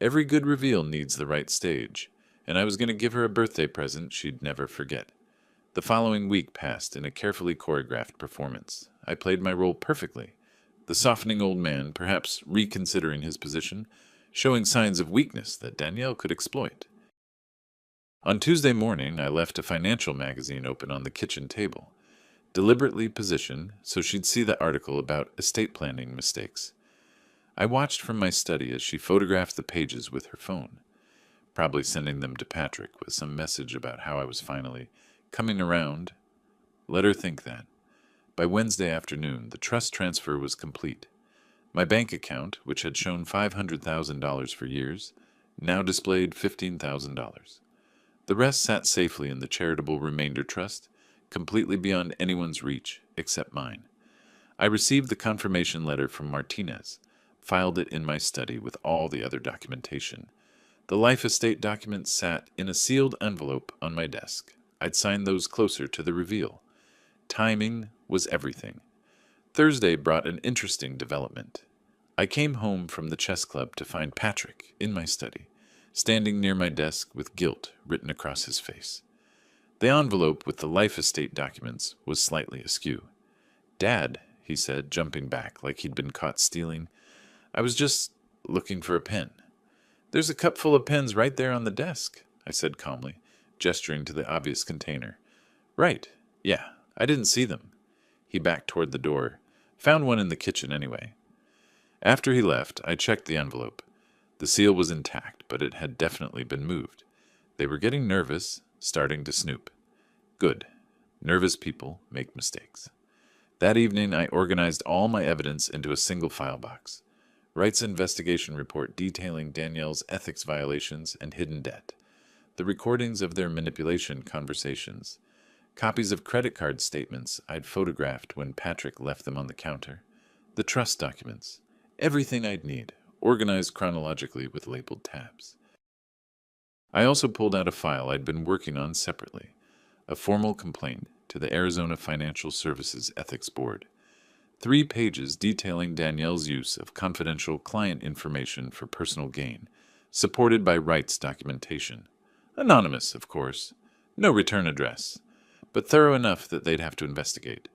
Every good reveal needs the right stage, and I was going to give her a birthday present she'd never forget. The following week passed in a carefully choreographed performance. I played my role perfectly. The softening old man, perhaps reconsidering his position, showing signs of weakness that Danielle could exploit. On Tuesday morning, I left a financial magazine open on the kitchen table, deliberately positioned so she'd see the article about estate planning mistakes. I watched from my study as she photographed the pages with her phone, probably sending them to Patrick with some message about how I was finally coming around. Let her think that. By Wednesday afternoon, the trust transfer was complete. My bank account, which had shown $500,000 for years, now displayed $15,000. The rest sat safely in the charitable remainder trust, completely beyond anyone's reach except mine. I received the confirmation letter from Martinez, filed it in my study with all the other documentation. The life estate documents sat in a sealed envelope on my desk. I'd signed those closer to the reveal. Timing was everything. Thursday brought an interesting development. I came home from the chess club to find Patrick in my study, standing near my desk with guilt written across his face. The envelope with the life estate documents was slightly askew. "Dad," he said, jumping back like he'd been caught stealing, "I was just Looking for a pen. There's a cup full of pens right there on the desk, I said calmly, gesturing to the obvious container. Right. Yeah, I didn't see them. He backed toward the door. Found one in the kitchen anyway. After he left, I checked the envelope. The seal was intact, but it had definitely been moved. They were getting nervous, starting to snoop. Good. Nervous people make mistakes. That evening, I organized all my evidence into a single file box. Wright's investigation report detailing Danielle's ethics violations and hidden debt. The recordings of their manipulation conversations. Copies of credit card statements I'd photographed when Patrick left them on the counter. The trust documents. Everything I'd need, organized chronologically with labeled tabs. I also pulled out a file I'd been working on separately. A formal complaint to the Arizona Financial Services Ethics Board. 3 pages detailing Danielle's use of confidential client information for personal gain, supported by Wright's documentation. Anonymous, of course. No return address, but thorough enough that they'd have to investigate.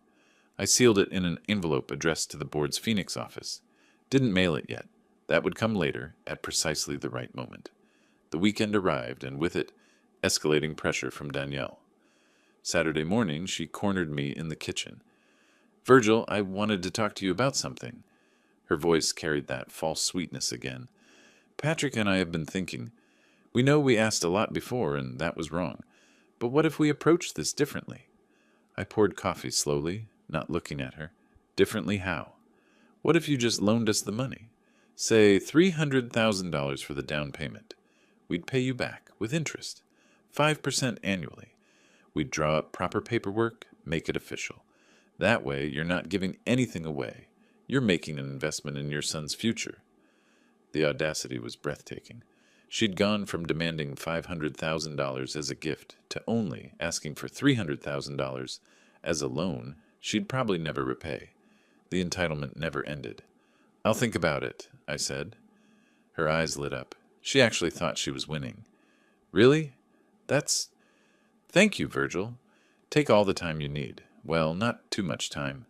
I sealed it in an envelope addressed to the board's Phoenix office. Didn't mail it yet. That would come later, at precisely the right moment. The weekend arrived, and with it, escalating pressure from Danielle. Saturday morning, she cornered me in the kitchen. Virgil, I wanted to talk to you about something. Her voice carried that false sweetness again. Patrick and I have been thinking. We know we asked a lot before, and that was wrong. But what if we approached this differently? I poured coffee slowly, not looking at her. Differently how? What if you just loaned us the money? Say $300,000 for the down payment. We'd pay you back, with interest. 5% annually. We'd draw up proper paperwork, make it official. That way, you're not giving anything away. You're making an investment in your son's future. The audacity was breathtaking. She'd gone from demanding $500,000 as a gift to only asking for $300,000 as a loan she'd probably never repay. The entitlement never ended. I'll think about it, I said. Her eyes lit up. She actually thought she was winning. Really? Thank you, Virgil. Take all the time you need. Well, not too much time.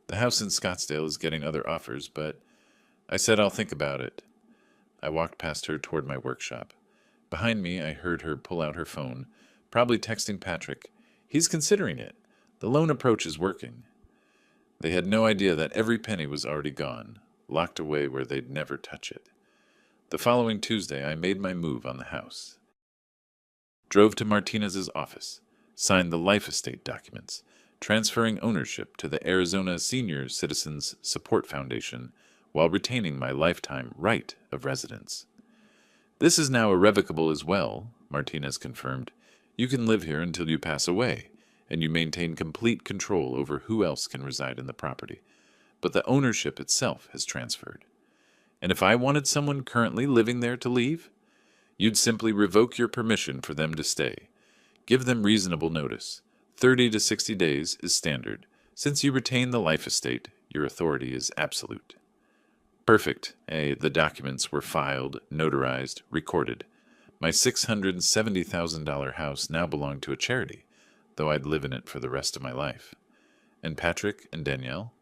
The house in Scottsdale is getting other offers, but I said I'll think about it. I walked past her toward my workshop. Behind me, I heard her pull out her phone, probably texting Patrick. He's considering it. The loan approach is working. They had no idea that every penny was already gone, locked away where they'd never touch it. The following Tuesday, I made my move on the house. Drove to Martinez's office, signed the life estate documents, transferring ownership to the Arizona Senior Citizens Support Foundation while retaining my lifetime right of residence. This is now irrevocable as well, Martinez confirmed. You can live here until you pass away, and you maintain complete control over who else can reside in the property. But the ownership itself has transferred. And if I wanted someone currently living there to leave, you'd simply revoke your permission for them to stay. Give them reasonable notice. 30 to 60 days is standard. Since you retain the life estate, your authority is absolute. Perfect. The documents were filed, notarized, recorded. My $670,000 house now belonged to a charity, though I'd live in it for the rest of my life. And Patrick and Danielle?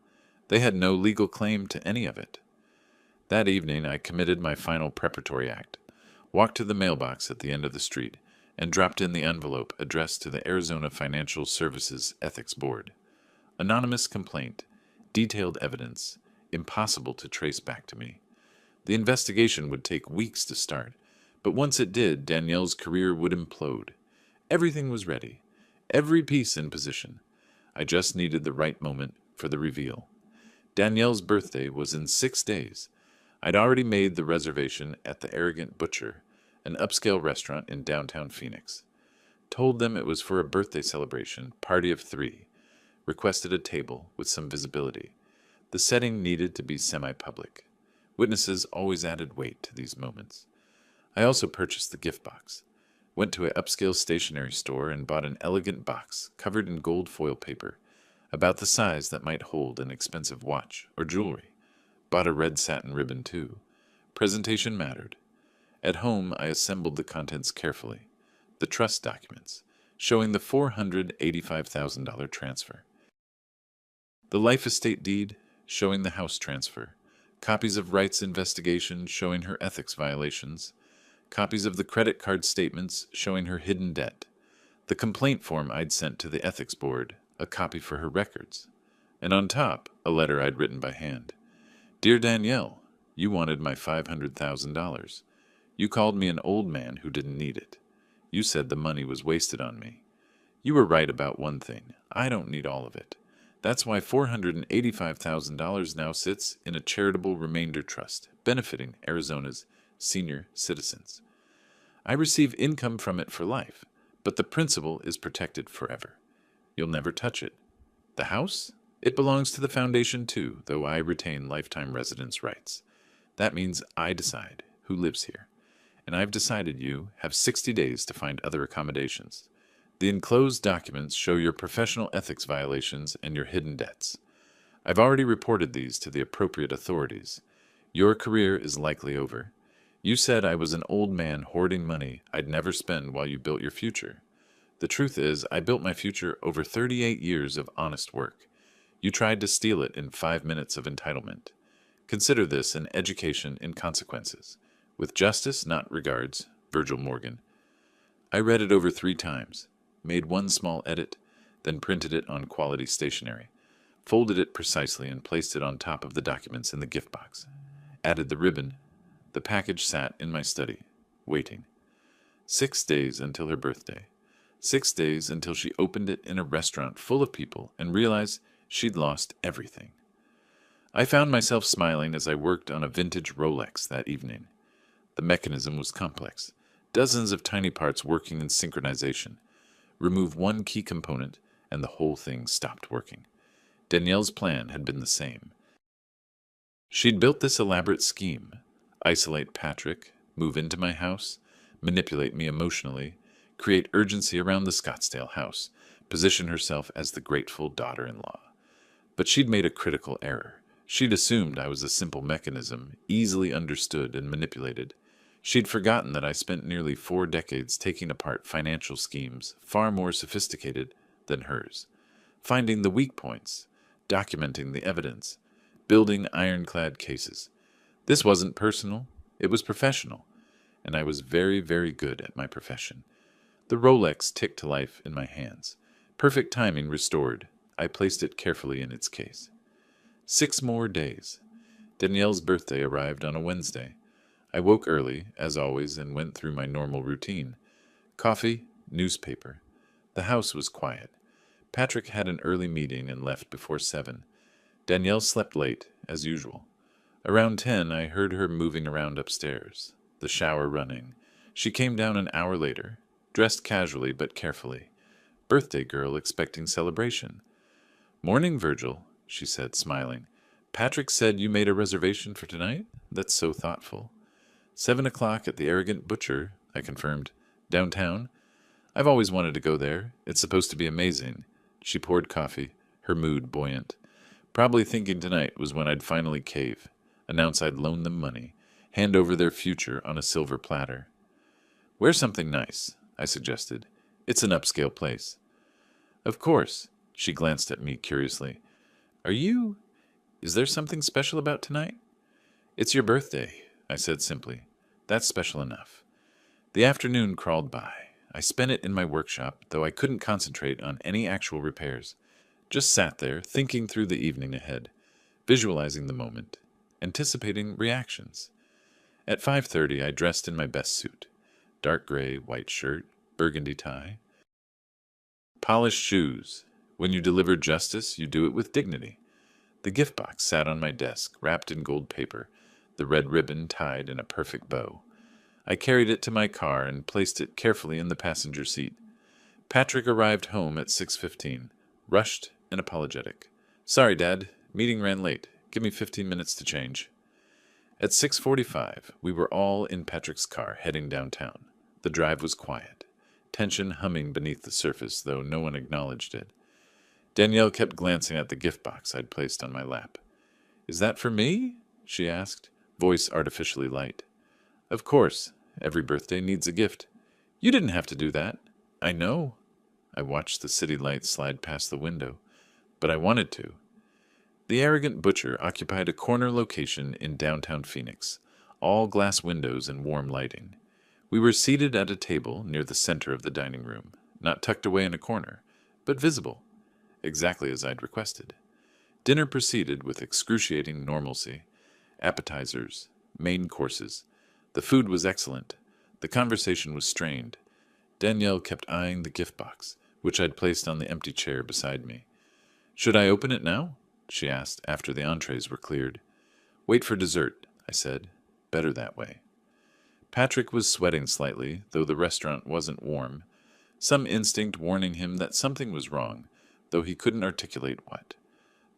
They had no legal claim to any of it. That evening, I committed my final preparatory act, walked to the mailbox at the end of the street, and dropped in the envelope addressed to the Arizona Financial Services Ethics Board. Anonymous complaint, detailed evidence, impossible to trace back to me. The investigation would take weeks to start, but once it did, Danielle's career would implode. Everything was ready, every piece in position. I just needed the right moment for the reveal. Danielle's birthday was in 6 days. I'd already made the reservation at the Arrogant Butcher, an upscale restaurant in downtown Phoenix. Told them it was for a birthday celebration, party of 3. Requested a table with some visibility. The setting needed to be semi-public. Witnesses always added weight to these moments. I also purchased the gift box. Went to an upscale stationery store and bought an elegant box covered in gold foil paper, about the size that might hold an expensive watch or jewelry. Bought a red satin ribbon, too. Presentation mattered. At home, I assembled the contents carefully. The trust documents, showing the $485,000 transfer. The life estate deed, showing the house transfer. copies of Wright's investigation showing her ethics violations, copies of the credit card statements showing her hidden debt, the complaint form I'd sent to the ethics board, a copy for her records, and on top, a letter I'd written by hand. Dear Danielle, you wanted my $500,000. You called me an old man who didn't need it. You said the money was wasted on me. You were right about one thing. I don't need all of it. That's why $485,000 now sits in a charitable remainder trust, benefiting Arizona's senior citizens. I receive income from it for life, but the principal is protected forever. You'll never touch it. The house? It belongs to the foundation too, though I retain lifetime residence rights. That means I decide who lives here. And I've decided you have 60 days to find other accommodations. The enclosed documents show your professional ethics violations and your hidden debts. I've already reported these to the appropriate authorities. Your career is likely over. You said I was an old man hoarding money I'd never spend while you built your future. The truth is, I built my future over 38 years of honest work. You tried to steal it in 5 minutes of entitlement. Consider this an education in consequences. With justice, not regards, Virgil Morgan. I read it over 3 times, made one small edit, then printed it on quality stationery, folded it precisely and placed it on top of the documents in the gift box. Added the ribbon. The package sat in my study, waiting. 6 days until her birthday. 6 days until she opened it in a restaurant full of people and realized she'd lost everything. I found myself smiling as I worked on a vintage Rolex that evening. The mechanism was complex, dozens of tiny parts working in synchronization. Remove one key component, and the whole thing stopped working. Danielle's plan had been the same. She'd built this elaborate scheme: isolate Patrick, move into my house, manipulate me emotionally, create urgency around the Scottsdale house, position herself as the grateful daughter-in-law. But she'd made a critical error. She'd assumed I was a simple mechanism, easily understood and manipulated. She'd forgotten that I spent nearly 4 decades taking apart financial schemes far more sophisticated than hers, finding the weak points, documenting the evidence, building ironclad cases. This wasn't personal, it was professional, and I was very, very good at my profession. The Rolex ticked to life in my hands. Perfect timing restored. I placed it carefully in its case. 6 more days. Danielle's birthday arrived on a Wednesday. I woke early, as always, and went through my normal routine. Coffee, newspaper. The house was quiet. Patrick had an early meeting and left before 7. Danielle slept late, as usual. Around 10, I heard her moving around upstairs, the shower running. She came down an hour later, dressed casually but carefully. Birthday girl expecting celebration. Morning, Virgil, she said, smiling. Patrick said you made a reservation for tonight? That's so thoughtful. 7 o'clock at the Arrogant Butcher, I confirmed. Downtown? I've always wanted to go there. It's supposed to be amazing. She poured coffee, her mood buoyant. Probably thinking tonight was when I'd finally cave, announce I'd loan them money, hand over their future on a silver platter. Wear something nice, I suggested. It's an upscale place. Of course, she glanced at me curiously. Is there something special about tonight? It's your birthday, I said simply. That's special enough. The afternoon crawled by. I spent it in my workshop, though I couldn't concentrate on any actual repairs. Just sat there, thinking through the evening ahead, visualizing the moment, anticipating reactions. At 5:30, I dressed in my best suit. Dark gray, white shirt, burgundy tie. Polished shoes. When you deliver justice, you do it with dignity. The gift box sat on my desk, wrapped in gold paper, the red ribbon tied in a perfect bow. I carried it to my car and placed it carefully in the passenger seat. Patrick arrived home at 6:15, rushed and apologetic. Sorry, Dad. Meeting ran late. Give me 15 minutes to change. At 6:45, we were all in Patrick's car, heading downtown. The drive was quiet, tension humming beneath the surface, though no one acknowledged it. Danielle kept glancing at the gift box I'd placed on my lap. Is that for me? She asked, voice artificially light. Of course. Every birthday needs a gift. You didn't have to do that. I know. I watched the city lights slide past the window, but I wanted to. The arrogant butcher occupied a corner location in downtown Phoenix, all glass windows and warm lighting. We were seated at a table near the center of the dining room, not tucked away in a corner, but visible, exactly as I'd requested. Dinner proceeded with excruciating normalcy. Appetizers, main courses. The food was excellent. The conversation was strained. Danielle kept eyeing the gift box, which I'd placed on the empty chair beside me. "Should I open it now?" she asked after the entrees were cleared. "Wait for dessert," I said. "Better that way." Patrick was sweating slightly, though the restaurant wasn't warm, some instinct warning him that something was wrong, though he couldn't articulate what.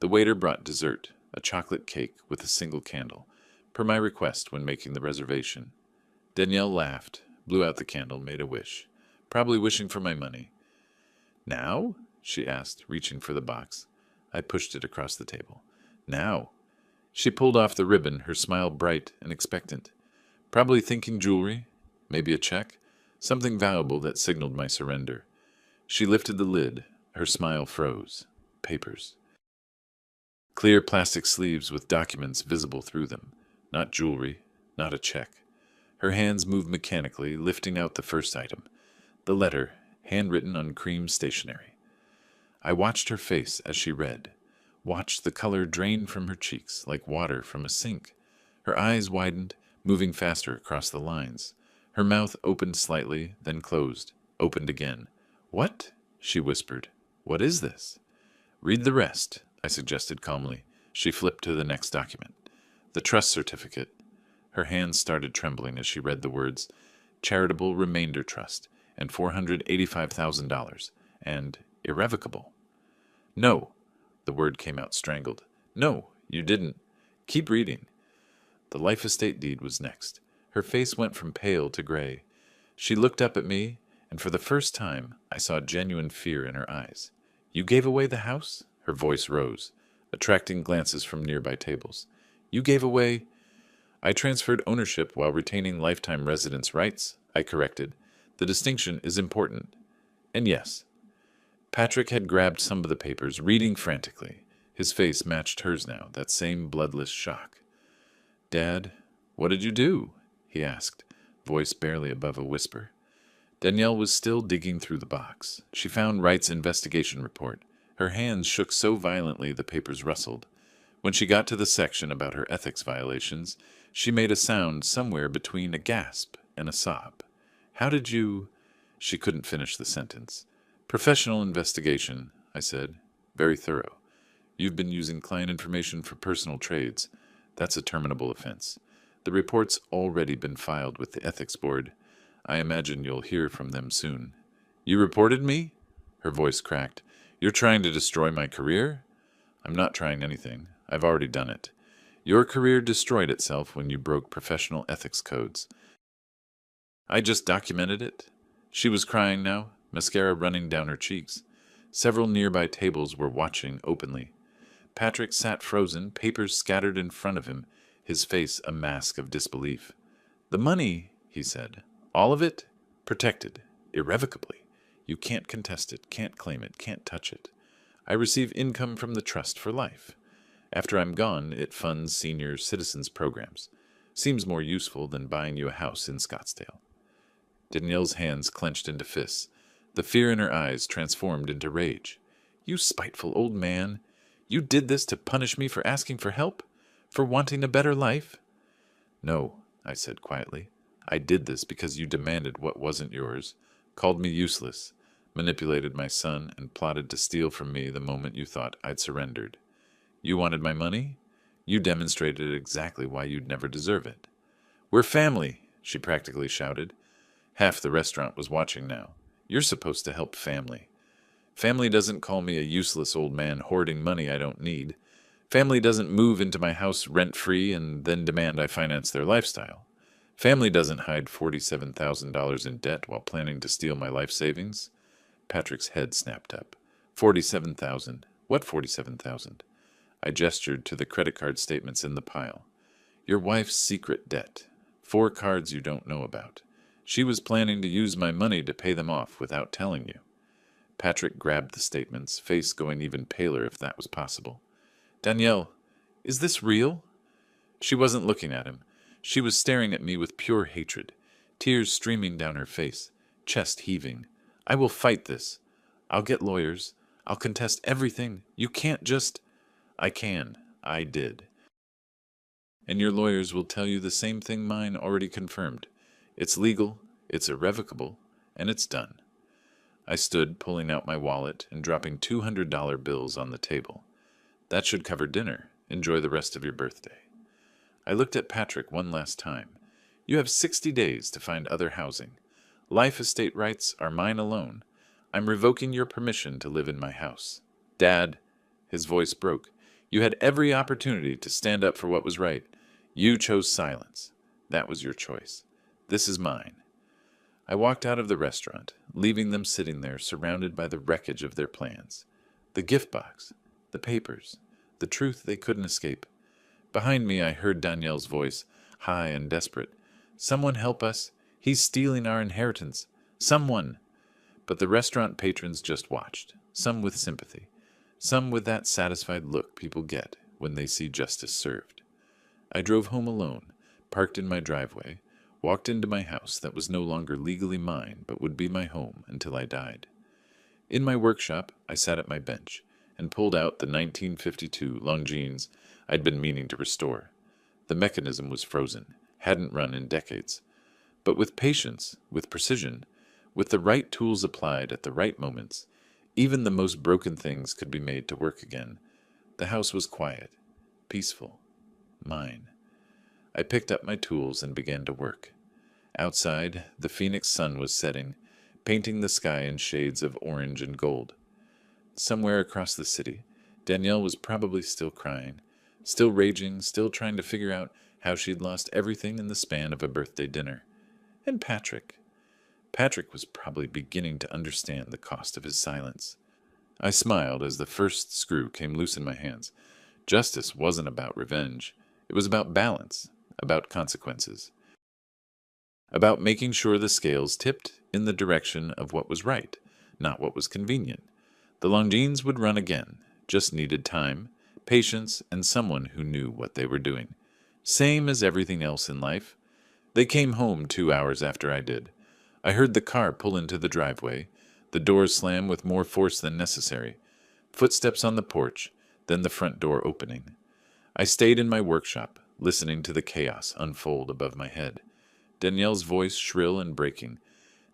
The waiter brought dessert, a chocolate cake with a single candle, per my request when making the reservation. Danielle laughed, blew out the candle, made a wish, probably wishing for my money. "Now?" she asked, reaching for the box. I pushed it across the table. "Now." She pulled off the ribbon, her smile bright and expectant. Probably thinking jewelry, maybe a check, something valuable that signaled my surrender. She lifted the lid. Her smile froze. Papers. Clear plastic sleeves with documents visible through them. Not jewelry, not a check. Her hands moved mechanically, lifting out the first item. The letter, handwritten on cream stationery. I watched her face as she read, watched the color drain from her cheeks like water from a sink. Her eyes widened, moving faster across the lines. Her mouth opened slightly, then closed, opened again. "What?" she whispered. "What is this?" "Read the rest," I suggested calmly. She flipped to the next document. The trust certificate. Her hands started trembling as she read the words, "Charitable Remainder Trust," and $485,000, and "irrevocable." "No." The word came out strangled. "No, you didn't. Keep reading." The life estate deed was next. Her face went from pale to gray. She looked up at me, and for the first time I saw genuine fear in her eyes. "You gave away the house?" Her voice rose, attracting glances from nearby tables. "You gave away—" "I transferred ownership while retaining lifetime residence rights," I corrected. "The distinction is important. And yes." Patrick had grabbed some of the papers, reading frantically. His face matched hers now, that same bloodless shock. "Dad, what did you do?" he asked, voice barely above a whisper. Danielle was still digging through the box. She found Wright's investigation report. Her hands shook so violently the papers rustled. When she got to the section about her ethics violations, she made a sound somewhere between a gasp and a sob. "How did you—" She couldn't finish the sentence. "Professional investigation," I said. "Very thorough. You've been using client information for personal trades. That's a terminable offense. The report's already been filed with the Ethics Board. I imagine you'll hear from them soon." "You reported me?" Her voice cracked. "You're trying to destroy my career?" "I'm not trying anything. I've already done it. Your career destroyed itself when you broke professional ethics codes. I just documented it." She was crying now, mascara running down her cheeks. Several nearby tables were watching openly. Patrick sat frozen, papers scattered in front of him, his face a mask of disbelief. "The money," he said. "All of it? Protected. Irrevocably. You can't contest it, can't claim it, can't touch it. I receive income from the trust for life. After I'm gone, it funds senior citizens programs. Seems more useful than buying you a house in Scottsdale." Danielle's hands clenched into fists. The fear in her eyes transformed into rage. "You spiteful old man! You did this to punish me for asking for help? For wanting a better life?" "No," I said quietly. "I did this because you demanded what wasn't yours, called me useless, manipulated my son, and plotted to steal from me the moment you thought I'd surrendered. You wanted my money? You demonstrated exactly why you'd never deserve it." "We're family," she practically shouted. Half the restaurant was watching now. "You're supposed to help family. Family doesn't call me a useless old man hoarding money I don't need. Family doesn't move into my house rent-free and then demand I finance their lifestyle. Family doesn't hide $47,000 in debt while planning to steal my life savings." Patrick's head snapped up. "47,000. What 47,000? I gestured to the credit card statements in the pile. "Your wife's secret debt. 4 cards you don't know about. She was planning to use my money to pay them off without telling you." Patrick grabbed the statements, face going even paler if that was possible. Danielle, is this real? She wasn't looking at him. She was staring at me with pure hatred, tears streaming down her face, chest heaving. I will fight this. I'll get lawyers. I'll contest everything. You can't just... I can. I did. And your lawyers will tell you the same thing mine already confirmed. It's legal, it's irrevocable, and it's done. I stood, pulling out my wallet and dropping $200 bills on the table. That should cover dinner. Enjoy the rest of your birthday. I looked at Patrick one last time. You have 60 days to find other housing. Life estate rights are mine alone. I'm revoking your permission to live in my house. Dad, his voice broke. You had every opportunity to stand up for what was right. You chose silence. That was your choice. This is mine. I walked out of the restaurant, leaving them sitting there surrounded by the wreckage of their plans. The gift box, the papers, the truth they couldn't escape. Behind me I heard Danielle's voice, high and desperate. Someone help us. He's stealing our inheritance. Someone. But the restaurant patrons just watched, some with sympathy, some with that satisfied look people get when they see justice served. I drove home alone, parked in my driveway, walked into my house that was no longer legally mine but would be my home until I died. In my workshop, I sat at my bench and pulled out the 1952 Longines I'd been meaning to restore. The mechanism was frozen, hadn't run in decades. But with patience, with precision, with the right tools applied at the right moments, even the most broken things could be made to work again. The house was quiet, peaceful, mine. I picked up my tools and began to work. Outside, the phoenix sun was setting, painting the sky in shades of orange and gold. Somewhere across the city, Danielle was probably still crying, still raging, still trying to figure out how she'd lost everything in the span of a birthday dinner. And Patrick. Patrick was probably beginning to understand the cost of his silence. I smiled as the first screw came loose in my hands. Justice wasn't about revenge. It was about balance, about consequences, about making sure the scales tipped in the direction of what was right, not what was convenient. The Longines would run again, just needed time, patience, and someone who knew what they were doing. Same as everything else in life. They came home 2 hours after I did. I heard the car pull into the driveway, the doors slam with more force than necessary, footsteps on the porch, then the front door opening. I stayed in my workshop, listening to the chaos unfold above my head. Danielle's voice shrill and breaking.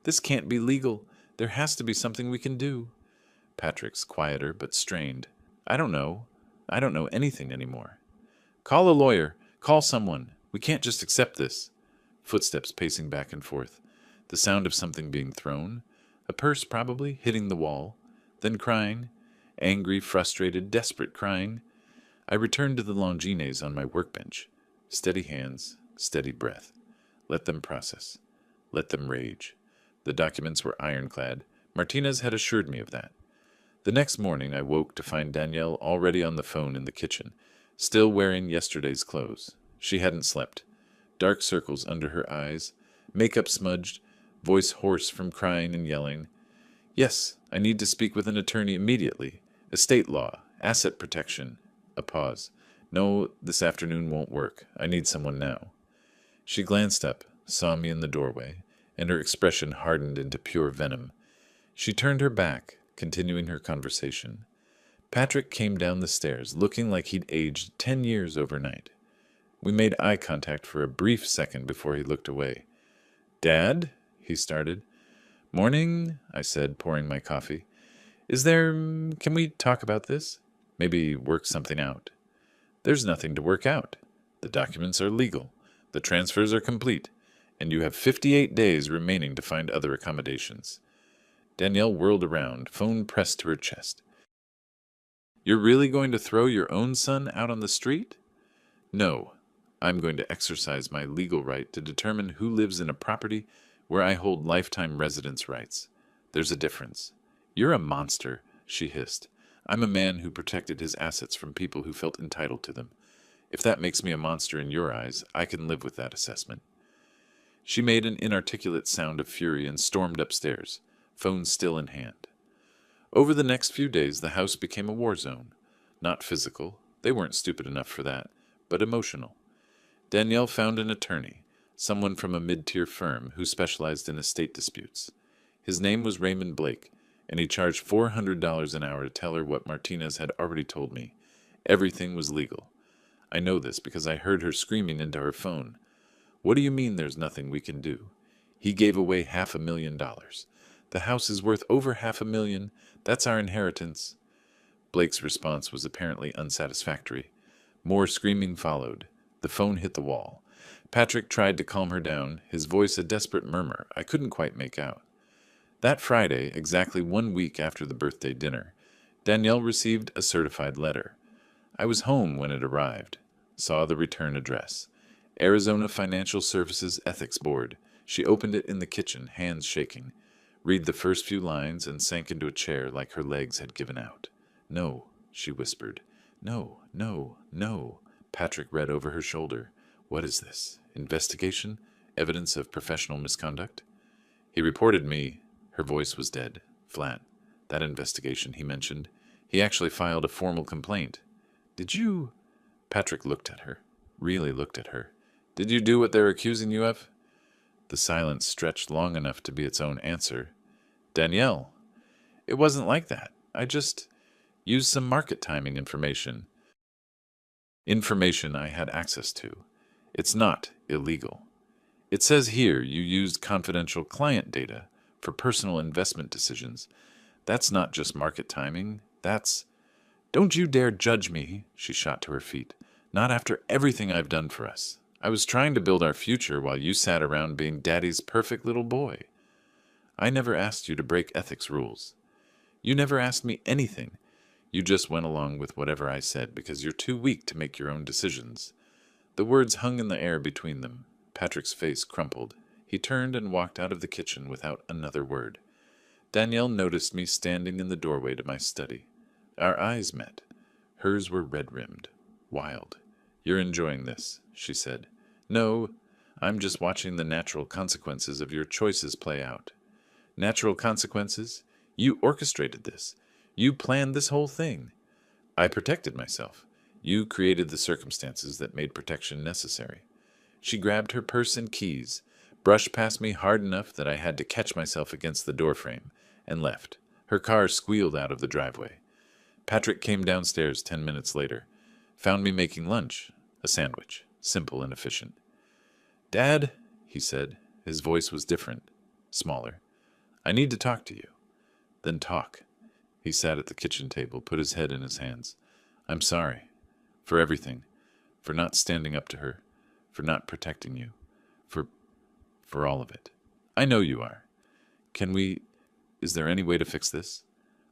This can't be legal. There has to be something we can do. Patrick's quieter but strained. I don't know. I don't know anything anymore. Call a lawyer. Call someone. We can't just accept this. Footsteps pacing back and forth. The sound of something being thrown. A purse probably hitting the wall. Then crying. Angry, frustrated, desperate crying. I returned to the Longines on my workbench. Steady hands, steady breath. Let them process. Let them rage. The documents were ironclad. Martinez had assured me of that. The next morning I woke to find Danielle already on the phone in the kitchen, still wearing yesterday's clothes. She hadn't slept. Dark circles under her eyes, makeup smudged, voice hoarse from crying and yelling. Yes, I need to speak with an attorney immediately. Estate law, asset protection. A pause. No, this afternoon won't work. I need someone now. She glanced up, saw me in the doorway, and her expression hardened into pure venom. She turned her back, continuing her conversation. Patrick came down the stairs, looking like he'd aged 10 years overnight. We made eye contact for a brief second before he looked away. Dad? He started. Morning, I said, pouring my coffee. Can we talk about this? Maybe work something out. There's nothing to work out. The documents are legal. The transfers are complete. And you have 58 days remaining to find other accommodations. Danielle whirled around, phone pressed to her chest. You're really going to throw your own son out on the street? No. I'm going to exercise my legal right to determine who lives in a property where I hold lifetime residence rights. There's a difference. You're a monster, she hissed. I'm a man who protected his assets from people who felt entitled to them. If that makes me a monster in your eyes, I can live with that assessment. She made an inarticulate sound of fury and stormed upstairs, phone still in hand. Over the next few days, the house became a war zone. Not physical, They weren't stupid enough for that, but emotional. Danielle found an attorney, someone from a mid-tier firm who specialized in estate disputes. His name was Raymond Blake, and he charged $400 an hour to tell her what Martinez had already told me. Everything was legal. I know this because I heard her screaming into her phone. What do you mean there's nothing we can do? He gave away $500,000. The house is worth over $500,000. That's our inheritance. Blake's response was apparently unsatisfactory. More screaming followed. The phone hit the wall. Patrick tried to calm her down, his voice a desperate murmur I couldn't quite make out. That Friday, exactly 1 week after the birthday dinner, Danielle received a certified letter. I was home when it arrived. Saw the return address. Arizona Financial Services Ethics Board. She opened it in the kitchen, hands shaking. Read the first few lines and sank into a chair like her legs had given out. No, she whispered. No, no, no. Patrick read over her shoulder. What is this? Investigation? Evidence of professional misconduct? He reported me. Her voice was dead, flat. That investigation he mentioned. He actually filed a formal complaint. Did you... Patrick looked at her. Really looked at her. Did you do what they're accusing you of? The silence stretched long enough to be its own answer. Danielle, it wasn't like that. I just used some market timing information. Information I had access to. It's not illegal. It says here you used confidential client data for personal investment decisions. That's not just market timing. That's... Don't you dare judge me, she shot to her feet. Not after everything I've done for us. I was trying to build our future while you sat around being Daddy's perfect little boy. I never asked you to break ethics rules. You never asked me anything. You just went along with whatever I said because you're too weak to make your own decisions. The words hung in the air between them. Patrick's face crumpled. He turned and walked out of the kitchen without another word. Danielle noticed me standing in the doorway to my study. Our eyes met. Hers were red-rimmed. Wild. You're enjoying this, she said. No, I'm just watching the natural consequences of your choices play out. Natural consequences? You orchestrated this. You planned this whole thing. I protected myself. You created the circumstances that made protection necessary. She grabbed her purse and keys, brushed past me hard enough that I had to catch myself against the doorframe, and left. Her car squealed out of the driveway. Patrick came downstairs 10 minutes later. Found me making lunch. A sandwich. Simple and efficient. Dad, he said. His voice was different. Smaller. I need to talk to you. Then talk. He sat at the kitchen table, put his head in his hands. I'm sorry. For everything. For not standing up to her. For not protecting you. For all of it. I know you are. Is there any way to fix this?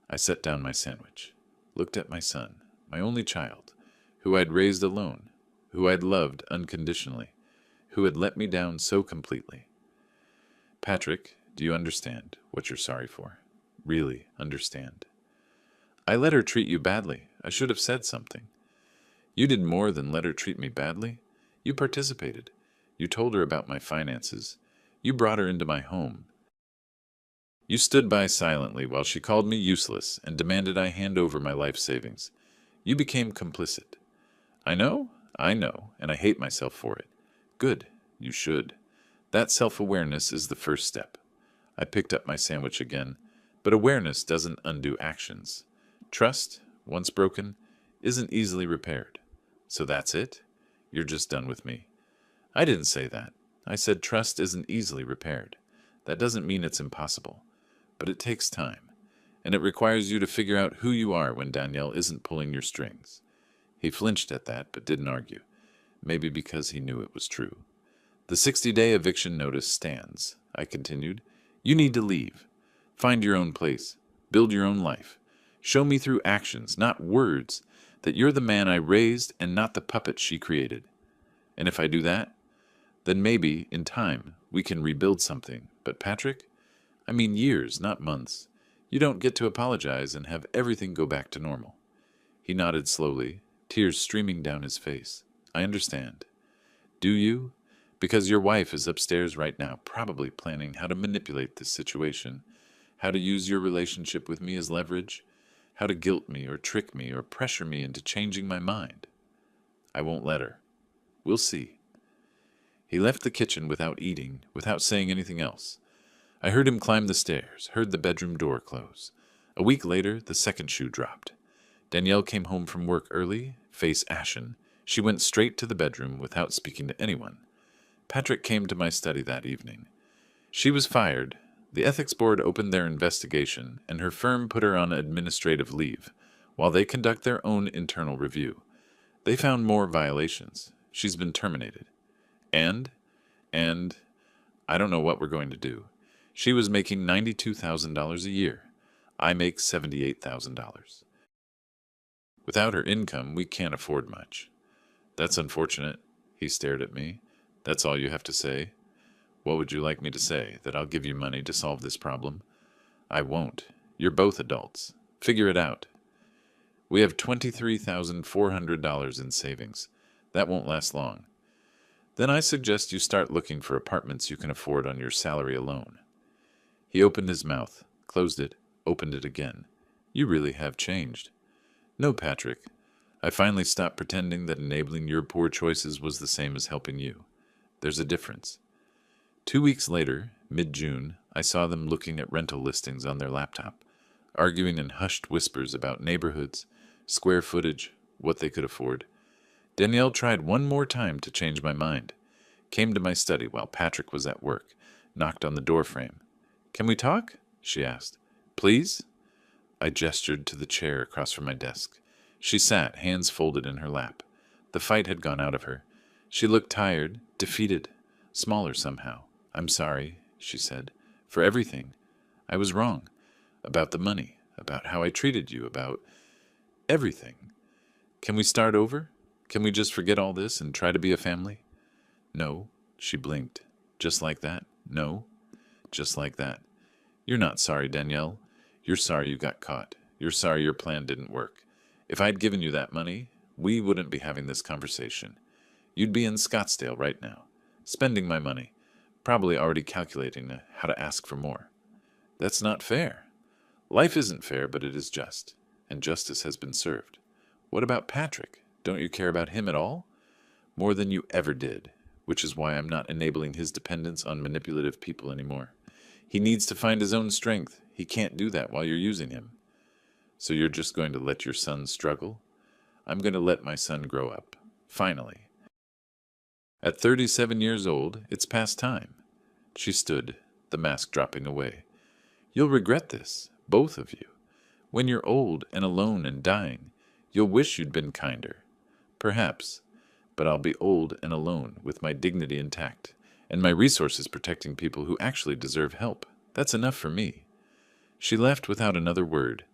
I set down my sandwich. Looked at my son, my only child, who I'd raised alone, who I'd loved unconditionally, who had let me down so completely. Patrick, do you understand what you're sorry for? Really understand? I let her treat you badly. I should have said something. You did more than let her treat me badly. You participated. You told her about my finances. You brought her into my home. You stood by silently while she called me useless and demanded I hand over my life savings. You became complicit. I know, and I hate myself for it. Good, you should. That self-awareness is the first step. I picked up my sandwich again, but awareness doesn't undo actions. Trust, once broken, isn't easily repaired. So that's it? You're just done with me. I didn't say that. I said trust isn't easily repaired. That doesn't mean it's impossible. But it takes time, and it requires you to figure out who you are when Danielle isn't pulling your strings. He flinched at that, but didn't argue, maybe because he knew it was true. The 60-day eviction notice stands, I continued. You need to leave. Find your own place. Build your own life. Show me through actions, not words, that you're the man I raised and not the puppet she created. And if I do that, then maybe, in time, we can rebuild something. But Patrick? I mean years, not months. You don't get to apologize and have everything go back to normal. He nodded slowly, tears streaming down his face. I understand. Do you? Because your wife is upstairs right now, probably planning how to manipulate this situation, how to use your relationship with me as leverage, how to guilt me or trick me or pressure me into changing my mind. I won't let her. We'll see. He left the kitchen without eating, without saying anything else. I heard him climb the stairs, heard the bedroom door close. A week later, the second shoe dropped. Danielle came home from work early, face ashen. She went straight to the bedroom without speaking to anyone. Patrick came to my study that evening. She was fired. The ethics board opened their investigation, and her firm put her on administrative leave, while they conduct their own internal review. They found more violations. She's been terminated. And, I don't know what we're going to do. She was making $92,000 a year. I make $78,000. Without her income, we can't afford much. That's unfortunate. He stared at me. That's all you have to say? What would you like me to say? That I'll give you money to solve this problem? I won't. You're both adults. Figure it out. We have $23,400 in savings. That won't last long. Then I suggest you start looking for apartments you can afford on your salary alone. He opened his mouth, closed it, opened it again. You really have changed. No, Patrick. I finally stopped pretending that enabling your poor choices was the same as helping you. There's a difference. 2 weeks later, mid-June, I saw them looking at rental listings on their laptop, arguing in hushed whispers about neighborhoods, square footage, what they could afford. Danielle tried one more time to change my mind, came to my study while Patrick was at work, knocked on the doorframe. Can we talk? She asked. Please? I gestured to the chair across from my desk. She sat, hands folded in her lap. The fight had gone out of her. She looked tired, defeated, smaller somehow. I'm sorry, she said, for everything. I was wrong. About the money, about how I treated you, about everything. Can we start over? Can we just forget all this and try to be a family? No, she blinked. Just like that? No, just like that. You're not sorry, Danielle. You're sorry you got caught. You're sorry your plan didn't work. If I'd given you that money, we wouldn't be having this conversation. You'd be in Scottsdale right now, spending my money, probably already calculating how to ask for more. That's not fair. Life isn't fair, but it is just, and justice has been served. What about Patrick? Don't you care about him at all? More than you ever did, which is why I'm not enabling his dependence on manipulative people anymore. He needs to find his own strength. He can't do that while you're using him. So you're just going to let your son struggle? I'm going to let my son grow up. Finally. At 37 years old, it's past time. She stood, the mask dropping away. You'll regret this, both of you. When you're old and alone and dying, you'll wish you'd been kinder. Perhaps. But I'll be old and alone, with my dignity intact, and my resources protecting people who actually deserve help. That's enough for me. She left without another word.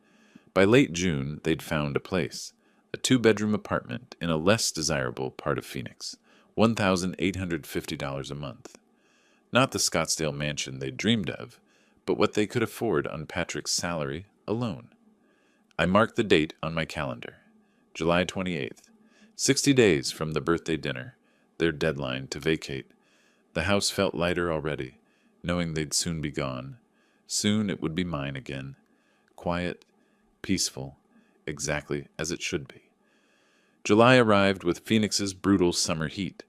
By late June, they'd found a place, a 2-bedroom apartment in a less desirable part of Phoenix, $1,850 a month. Not the Scottsdale mansion they'd dreamed of, but what they could afford on Patrick's salary alone. I marked the date on my calendar, July 28th, 60 days from the birthday dinner, their deadline to vacate. The house felt lighter already, knowing they'd soon be gone. Soon it would be mine again, quiet, peaceful, exactly as it should be. July arrived with Phoenix's brutal summer heat,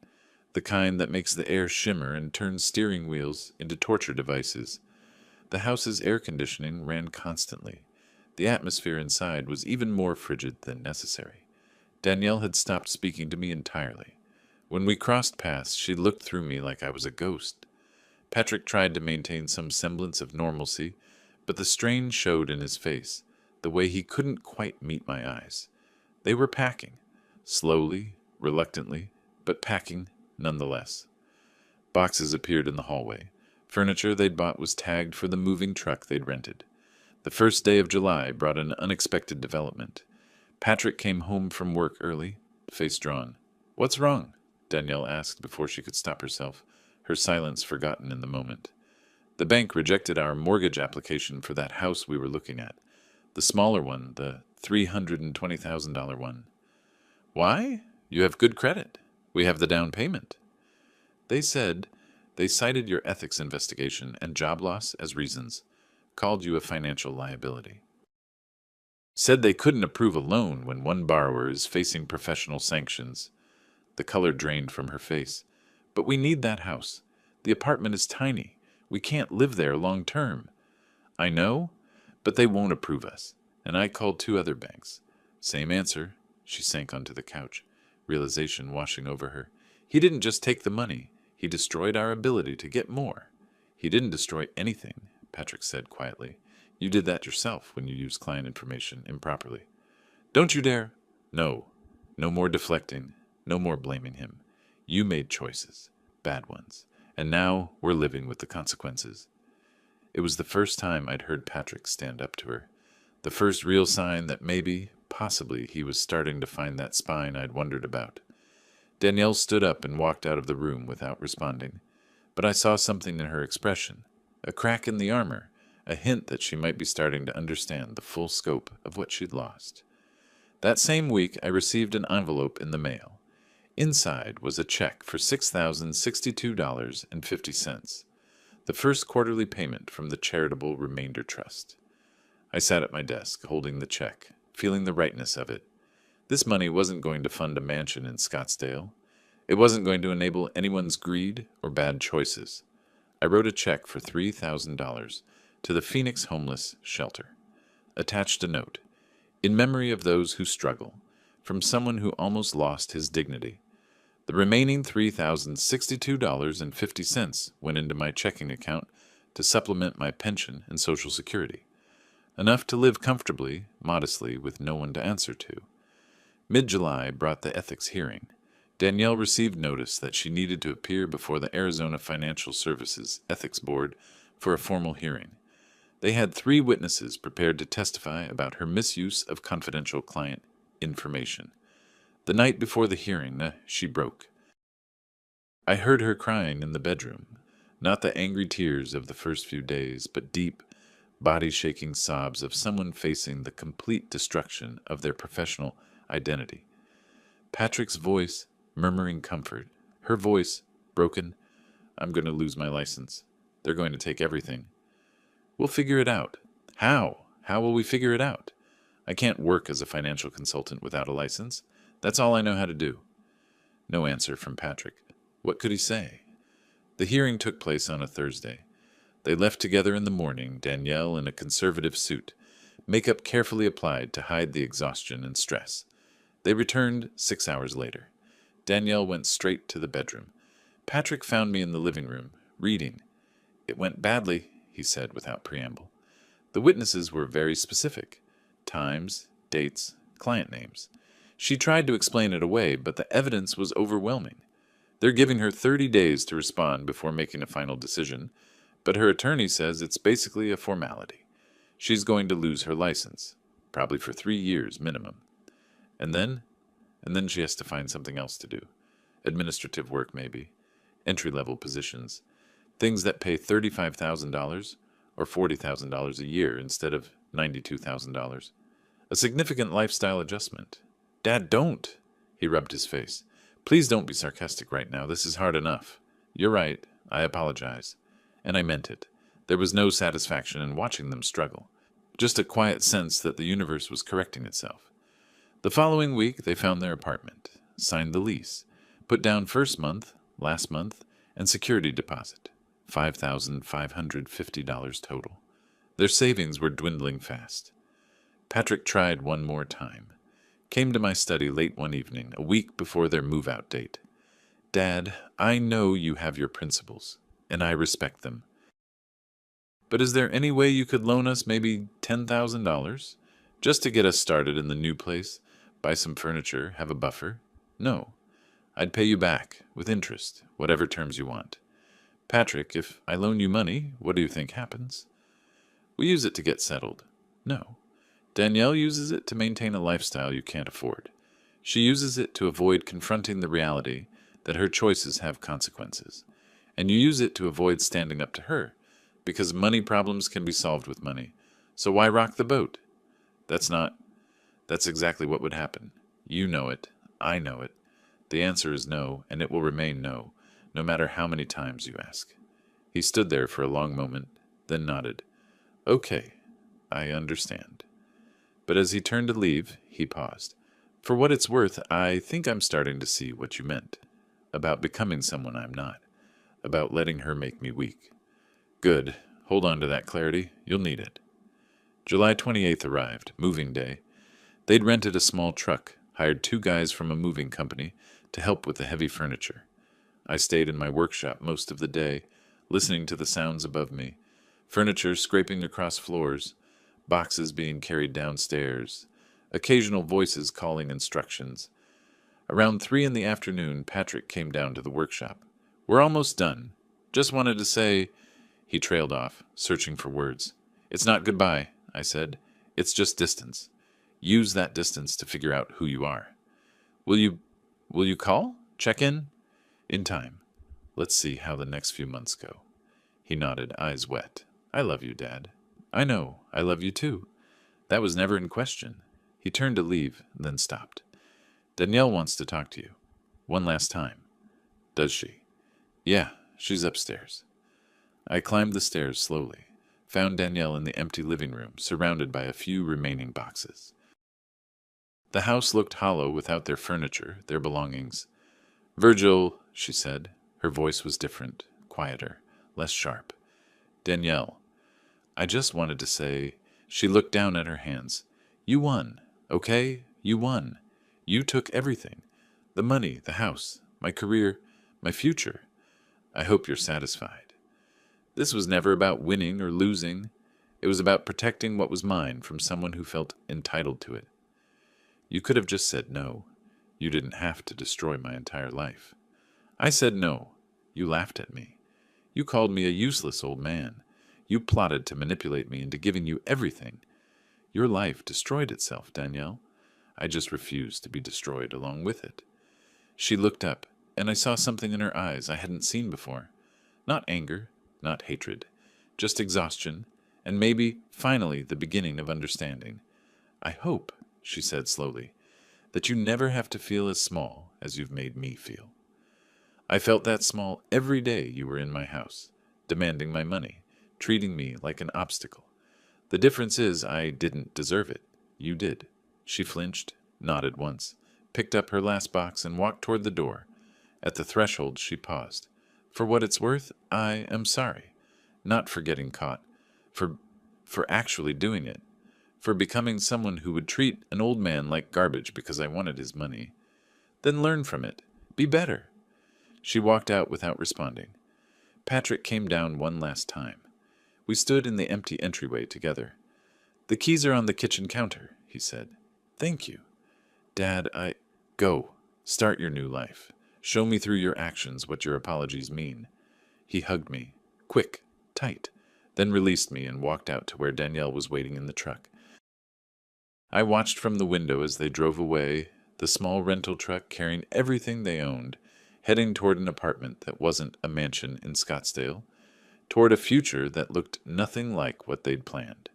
the kind that makes the air shimmer and turns steering wheels into torture devices. The house's air conditioning ran constantly. The atmosphere inside was even more frigid than necessary. Danielle had stopped speaking to me entirely. When we crossed paths, she looked through me like I was a ghost. Patrick tried to maintain some semblance of normalcy, but the strain showed in his face, the way he couldn't quite meet my eyes. They were packing, slowly, reluctantly, but packing nonetheless. Boxes appeared in the hallway. Furniture they'd bought was tagged for the moving truck they'd rented. The first day of July brought an unexpected development. Patrick came home from work early, face drawn. "What's wrong?" Danielle asked before she could stop herself, her silence forgotten in the moment. "The bank rejected our mortgage application for that house we were looking at. The smaller one, the $320,000 one." "Why? You have good credit. We have the down payment." They said they cited your ethics investigation and job loss as reasons, called you a financial liability. Said they couldn't approve a loan when one borrower is facing professional sanctions. The color drained from her face. But we need that house. The apartment is tiny. We can't live there long term. I know, but they won't approve us. And I called 2 other banks. Same answer. She sank onto the couch, realization washing over her. He didn't just take the money. He destroyed our ability to get more. He didn't destroy anything, Patrick said quietly. You did that yourself when you used client information improperly. Don't you dare. No. No more deflecting. No more blaming him. You made choices. Bad ones. And now we're living with the consequences. It was the first time I'd heard Patrick stand up to her. The first real sign that maybe, possibly, he was starting to find that spine I'd wondered about. Danielle stood up and walked out of the room without responding. But I saw something in her expression. A crack in the armor. A hint that she might be starting to understand the full scope of what she'd lost. That same week, I received an envelope in the mail. Inside was a check for $6,062.50, the first quarterly payment from the Charitable Remainder Trust. I sat at my desk, holding the check, feeling the rightness of it. This money wasn't going to fund a mansion in Scottsdale. It wasn't going to enable anyone's greed or bad choices. I wrote a check for $3,000 to the Phoenix Homeless Shelter. Attached a note, in memory of those who struggle, from someone who almost lost his dignity. The remaining $3,062.50 went into my checking account to supplement my pension and Social Security. Enough to live comfortably, modestly, with no one to answer to. Mid-July brought the ethics hearing. Danielle received notice that she needed to appear before the Arizona Financial Services Ethics Board for a formal hearing. They had 3 witnesses prepared to testify about her misuse of confidential client information. The night before the hearing, she broke. I heard her crying in the bedroom, not the angry tears of the first few days, but deep, body-shaking sobs of someone facing the complete destruction of their professional identity. Patrick's voice, murmuring comfort. Her voice, broken. I'm going to lose my license. They're going to take everything. We'll figure it out. How? How will we figure it out? I can't work as a financial consultant without a license. That's all I know how to do. No answer from Patrick. What could he say? The hearing took place on a Thursday. They left together in the morning, Danielle in a conservative suit, makeup carefully applied to hide the exhaustion and stress. They returned 6 hours later. Danielle went straight to the bedroom. Patrick found me in the living room, reading. It went badly, he said without preamble. The witnesses were very specific. Times, dates, client names. She tried to explain it away, but the evidence was overwhelming. They're giving her 30 days to respond before making a final decision, but her attorney says it's basically a formality. She's going to lose her license, probably for 3 years minimum. And then she has to find something else to do. Administrative work, maybe. Entry-level positions. Things that pay $35,000 or $40,000 a year instead of $92,000. A significant lifestyle adjustment. Dad, don't! He rubbed his face. Please don't be sarcastic right now. This is hard enough. You're right. I apologize. And I meant it. There was no satisfaction in watching them struggle. Just a quiet sense that the universe was correcting itself. The following week, they found their apartment, signed the lease, put down first month, last month, and security deposit. $5,550 total. Their savings were dwindling fast. Patrick tried one more time. Came to my study late one evening, a week before their move-out date. Dad, I know you have your principles, and I respect them. But is there any way you could loan us maybe $10,000? Just to get us started in the new place, buy some furniture, have a buffer? No. I'd pay you back, with interest, whatever terms you want. Patrick, if I loan you money, what do you think happens? We use it to get settled. No. Danielle uses it to maintain a lifestyle you can't afford. She uses it to avoid confronting the reality that her choices have consequences. And you use it to avoid standing up to her, because money problems can be solved with money. So why rock the boat? That's exactly what would happen. You know it. I know it. The answer is no, and it will remain no, no matter how many times you ask. He stood there for a long moment, then nodded. Okay, I understand. But as he turned to leave, he paused. For what it's worth, I think I'm starting to see what you meant. About becoming someone I'm not. About letting her make me weak. Good. Hold on to that clarity. You'll need it. July 28th arrived, moving day. They'd rented a small truck, hired 2 guys from a moving company to help with the heavy furniture. I stayed in my workshop most of the day, listening to the sounds above me. Furniture scraping across floors, boxes being carried downstairs, occasional voices calling instructions. Around 3 in the afternoon, Patrick came down to the workshop. We're almost done. Just wanted to say... He trailed off, searching for words. It's not goodbye, I said. It's just distance. Use that distance to figure out who you are. Will you call? Check in? In time. Let's see how the next few months go. He nodded, eyes wet. I love you, Dad. I know. I love you too. That was never in question. He turned to leave, then stopped. Danielle wants to talk to you. One last time. Does she? Yeah, she's upstairs. I climbed the stairs slowly, found Danielle in the empty living room, surrounded by a few remaining boxes. The house looked hollow without their furniture, their belongings. Virgil, she said. Her voice was different, quieter, less sharp. Danielle. I just wanted to say... She looked down at her hands. You won, okay? You won. You took everything. The money, the house, my career, my future. I hope you're satisfied. This was never about winning or losing. It was about protecting what was mine from someone who felt entitled to it. You could have just said no. You didn't have to destroy my entire life. I said no. You laughed at me. You called me a useless old man. You plotted to manipulate me into giving you everything. Your life destroyed itself, Danielle. I just refused to be destroyed along with it. She looked up, and I saw something in her eyes I hadn't seen before. Not anger, not hatred, just exhaustion, and maybe, finally, the beginning of understanding. I hope, she said slowly, that you never have to feel as small as you've made me feel. I felt that small every day you were in my house, demanding my money, treating me like an obstacle. The difference is I didn't deserve it. You did. She flinched, nodded once, picked up her last box and walked toward the door. At the threshold she paused. For what it's worth, I am sorry. Not for getting caught. For actually doing it. For becoming someone who would treat an old man like garbage because I wanted his money. Then learn from it. Be better. She walked out without responding. Patrick came down one last time. We stood in the empty entryway together. The keys are on the kitchen counter, he said. Thank you. Dad, Go. Start your new life. Show me through your actions what your apologies mean. He hugged me, quick, tight, then released me and walked out to where Danielle was waiting in the truck. I watched from the window as they drove away, the small rental truck carrying everything they owned, heading toward an apartment that wasn't a mansion in Scottsdale, toward a future that looked nothing like what they'd planned.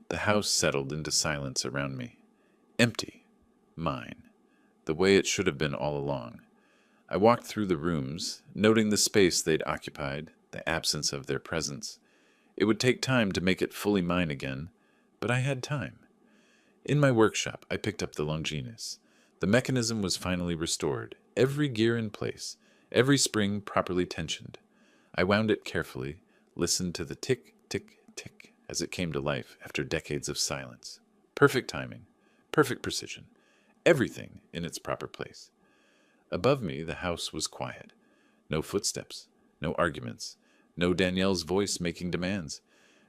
The house settled into silence around me. Empty. Mine. The way it should have been all along. I walked through the rooms, noting the space they'd occupied, the absence of their presence. It would take time to make it fully mine again, but I had time. In my workshop, I picked up the Longinus. The mechanism was finally restored, every gear in place, every spring properly tensioned. I wound it carefully, listened to the tick, tick, tick as it came to life after decades of silence. Perfect timing, perfect precision, everything in its proper place. Above me, the house was quiet. No footsteps, no arguments, no Danielle's voice making demands,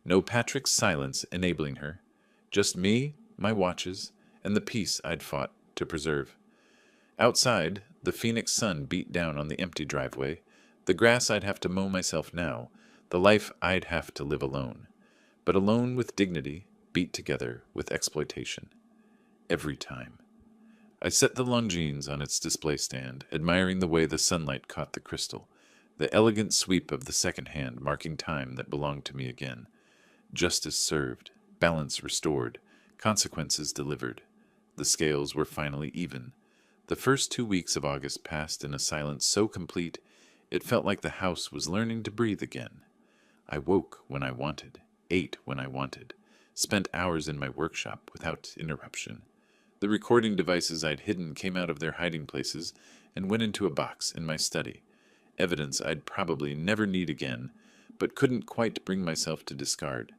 no Patrick's silence enabling her. Just me, my watches, and the peace I'd fought to preserve. Outside, the phoenix sun beat down on the empty driveway, the grass I'd have to mow myself now, the life I'd have to live alone. But alone with dignity, beat together with exploitation. Every time. I set the Longines on its display stand, admiring the way the sunlight caught the crystal, the elegant sweep of the second hand marking time that belonged to me again. Justice served, balance restored, consequences delivered. The scales were finally even. The first 2 weeks of August passed in a silence so complete, it felt like the house was learning to breathe again. I woke when I wanted, ate when I wanted, spent hours in my workshop without interruption. The recording devices I'd hidden came out of their hiding places and went into a box in my study, evidence I'd probably never need again, but couldn't quite bring myself to discard.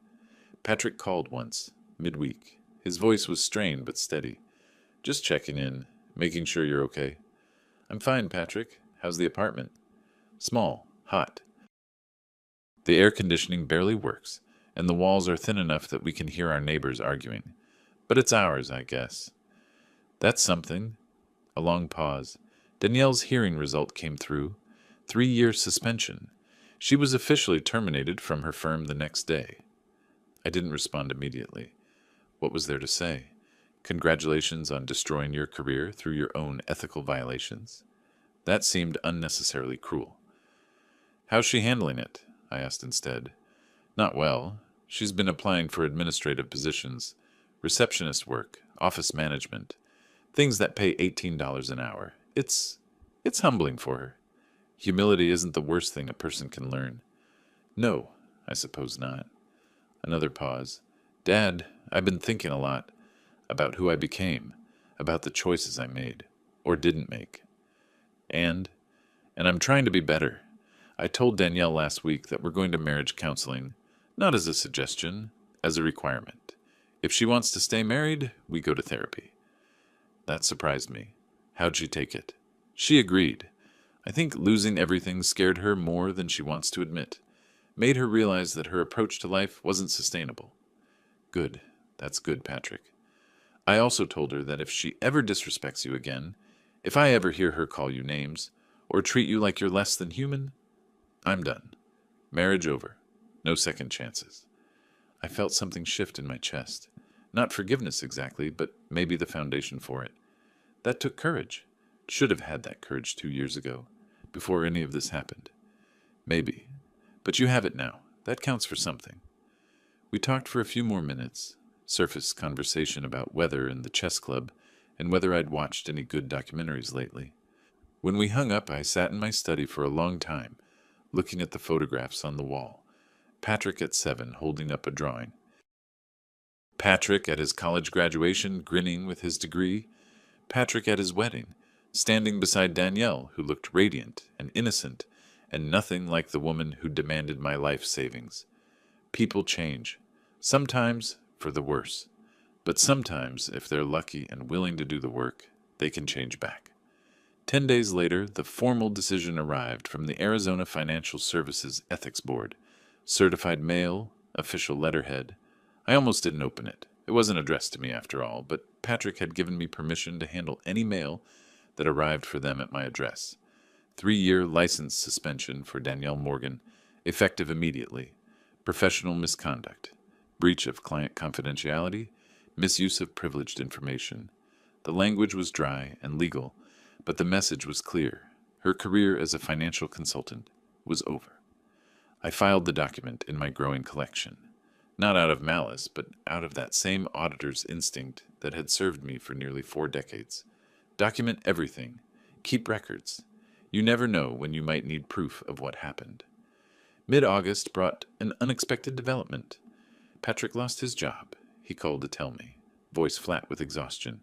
Patrick called once, midweek. His voice was strained but steady. "Just checking in, making sure you're okay." "I'm fine, Patrick. How's the apartment?" "Small, hot. The air conditioning barely works, and the walls are thin enough that we can hear our neighbors arguing. But it's ours, I guess." "That's something." A long pause. Danielle's hearing result came through. 3-year suspension. She was officially terminated from her firm the next day. I didn't respond immediately. What was there to say? Congratulations on destroying your career through your own ethical violations? That seemed unnecessarily cruel. "How's she handling it?" I asked instead. "Not well. She's been applying for administrative positions, receptionist work, office management, things that pay $18 an hour. It's humbling for her. Humility isn't the worst thing a person can learn." "No, I suppose not." Another pause. "Dad, I've been thinking a lot about who I became, about the choices I made, or didn't make. And I'm trying to be better. I told Danielle last week that we're going to marriage counseling, not as a suggestion, as a requirement. If she wants to stay married, we go to therapy." That surprised me. How'd she take it? She agreed. I think losing everything scared her more than she wants to admit. Made her realize that her approach to life wasn't sustainable. Good. That's good, Patrick. I also told her that if she ever disrespects you again, if I ever hear her call you names, or treat you like you're less than human, I'm done. Marriage over. No second chances. I felt something shift in my chest. Not forgiveness exactly, but maybe the foundation for it. That took courage. Should have had that courage 2 years ago, before any of this happened. Maybe. But you have it now. That counts for something. We talked for a few more minutes. Surface conversation about weather and the chess club, and whether I'd watched any good documentaries lately. When we hung up, I sat in my study for a long time, looking at the photographs on the wall. Patrick at 7, holding up a drawing. Patrick at his college graduation, grinning with his degree. Patrick at his wedding, standing beside Danielle, who looked radiant and innocent, and nothing like the woman who demanded my life savings. People change. Sometimes for the worse. But sometimes, if they're lucky and willing to do the work, they can change back. 10 days later, the formal decision arrived from the Arizona Financial Services Ethics Board. Certified mail, official letterhead. I almost didn't open it. It wasn't addressed to me after all, but Patrick had given me permission to handle any mail that arrived for them at my address. 3-year license suspension for Danielle Morgan, effective immediately. Professional misconduct. Breach of client confidentiality. Misuse of privileged information. The language was dry and legal, but the message was clear. Her career as a financial consultant was over. I filed the document in my growing collection. Not out of malice, but out of that same auditor's instinct that had served me for nearly 4 decades. Document everything. Keep records. You never know when you might need proof of what happened. Mid-August brought an unexpected development. Patrick lost his job. He called to tell me, voice flat with exhaustion.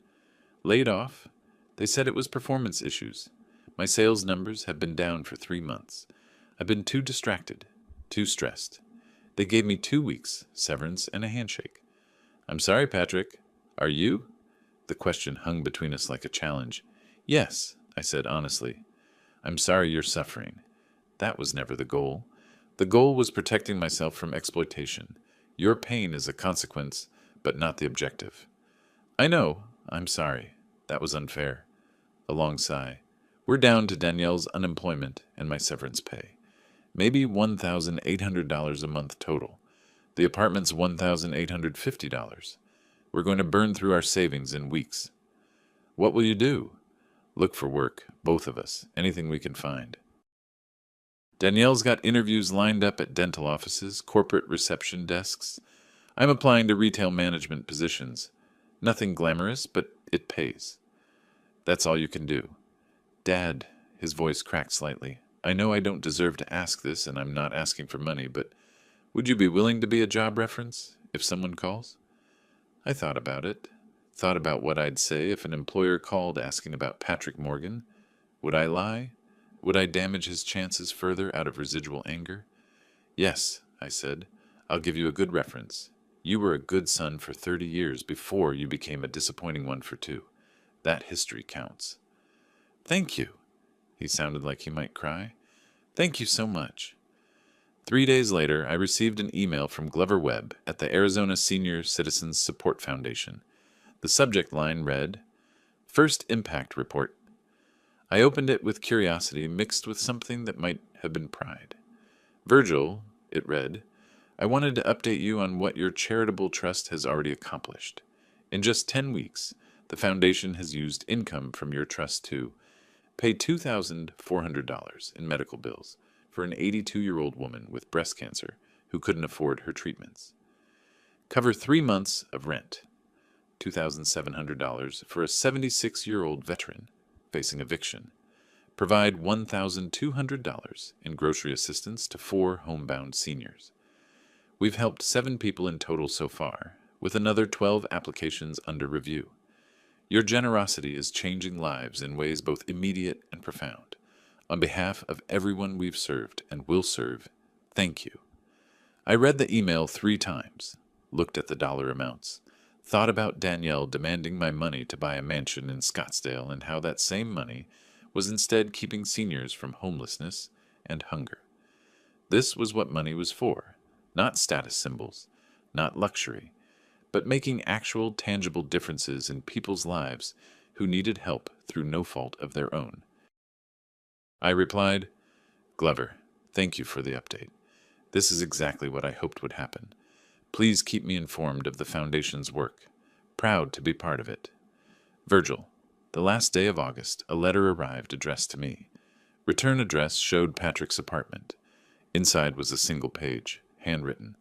Laid off? They said it was performance issues. My sales numbers have been down for 3 months. I've been too distracted, too stressed. They gave me 2 weeks, severance, and a handshake. I'm sorry, Patrick. Are you? The question hung between us like a challenge. Yes, I said honestly. I'm sorry you're suffering. That was never the goal. The goal was protecting myself from exploitation. Your pain is a consequence, but not the objective. I know. I'm sorry. That was unfair. A long sigh. We're down to Danielle's unemployment and my severance pay. Maybe $1,800 a month total. The apartment's $1,850. We're going to burn through our savings in weeks. What will you do? Look for work, both of us, anything we can find. Danielle's got interviews lined up at dental offices, corporate reception desks. I'm applying to retail management positions. Nothing glamorous, but it pays. That's all you can do. Dad, his voice cracked slightly. I know I don't deserve to ask this, and I'm not asking for money, but would you be willing to be a job reference if someone calls? I thought about it. Thought about what I'd say if an employer called asking about Patrick Morgan. Would I lie? Would I damage his chances further out of residual anger? Yes, I said. I'll give you a good reference. You were a good son for 30 years before you became a disappointing one for 2. That history counts. Thank you. He sounded like he might cry. Thank you so much. 3 days later, I received an email from Glover Webb at the Arizona Senior Citizens Support Foundation. The subject line read, First Impact Report. I opened it with curiosity mixed with something that might have been pride. Virgil, it read, I wanted to update you on what your charitable trust has already accomplished. In just 10 weeks, the foundation has used income from your trust to pay $2,400 in medical bills for an 82-year-old woman with breast cancer who couldn't afford her treatments. Cover 3 months of rent, $2,700 for a 76-year-old veteran facing eviction. Provide $1,200 in grocery assistance to 4 homebound seniors. We've helped 7 people in total so far, with another 12 applications under review. Your generosity is changing lives in ways both immediate and profound. On behalf of everyone we've served and will serve, thank you. I read the email 3 times, looked at the dollar amounts, thought about Danielle demanding my money to buy a mansion in Scottsdale and how that same money was instead keeping seniors from homelessness and hunger. This was what money was for, not status symbols, not luxury, but making actual tangible differences in people's lives who needed help through no fault of their own. I replied, Glover, thank you for the update. This is exactly what I hoped would happen. Please keep me informed of the Foundation's work. Proud to be part of it. Virgil, the last day of August, a letter arrived addressed to me. Return address showed Patrick's apartment. Inside was a single page, handwritten.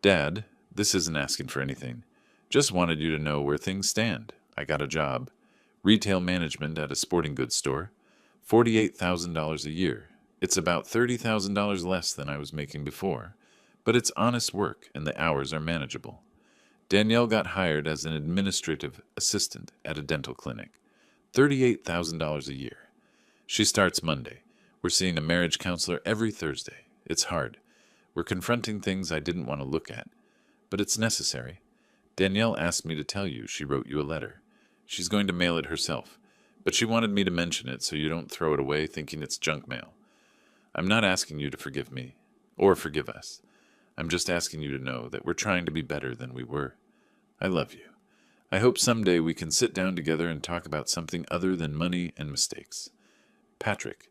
Dad, this isn't asking for anything. Just wanted you to know where things stand. I got a job. Retail management at a sporting goods store. $48,000 a year. It's about $30,000 less than I was making before. But it's honest work and the hours are manageable. Danielle got hired as an administrative assistant at a dental clinic. $38,000 a year. She starts Monday. We're seeing a marriage counselor every Thursday. It's hard. We're confronting things I didn't want to look at. But it's necessary. Danielle asked me to tell you she wrote you a letter. She's going to mail it herself, but she wanted me to mention it so you don't throw it away thinking it's junk mail. I'm not asking you to forgive me, or forgive us. I'm just asking you to know that we're trying to be better than we were. I love you. I hope someday we can sit down together and talk about something other than money and mistakes. Patrick.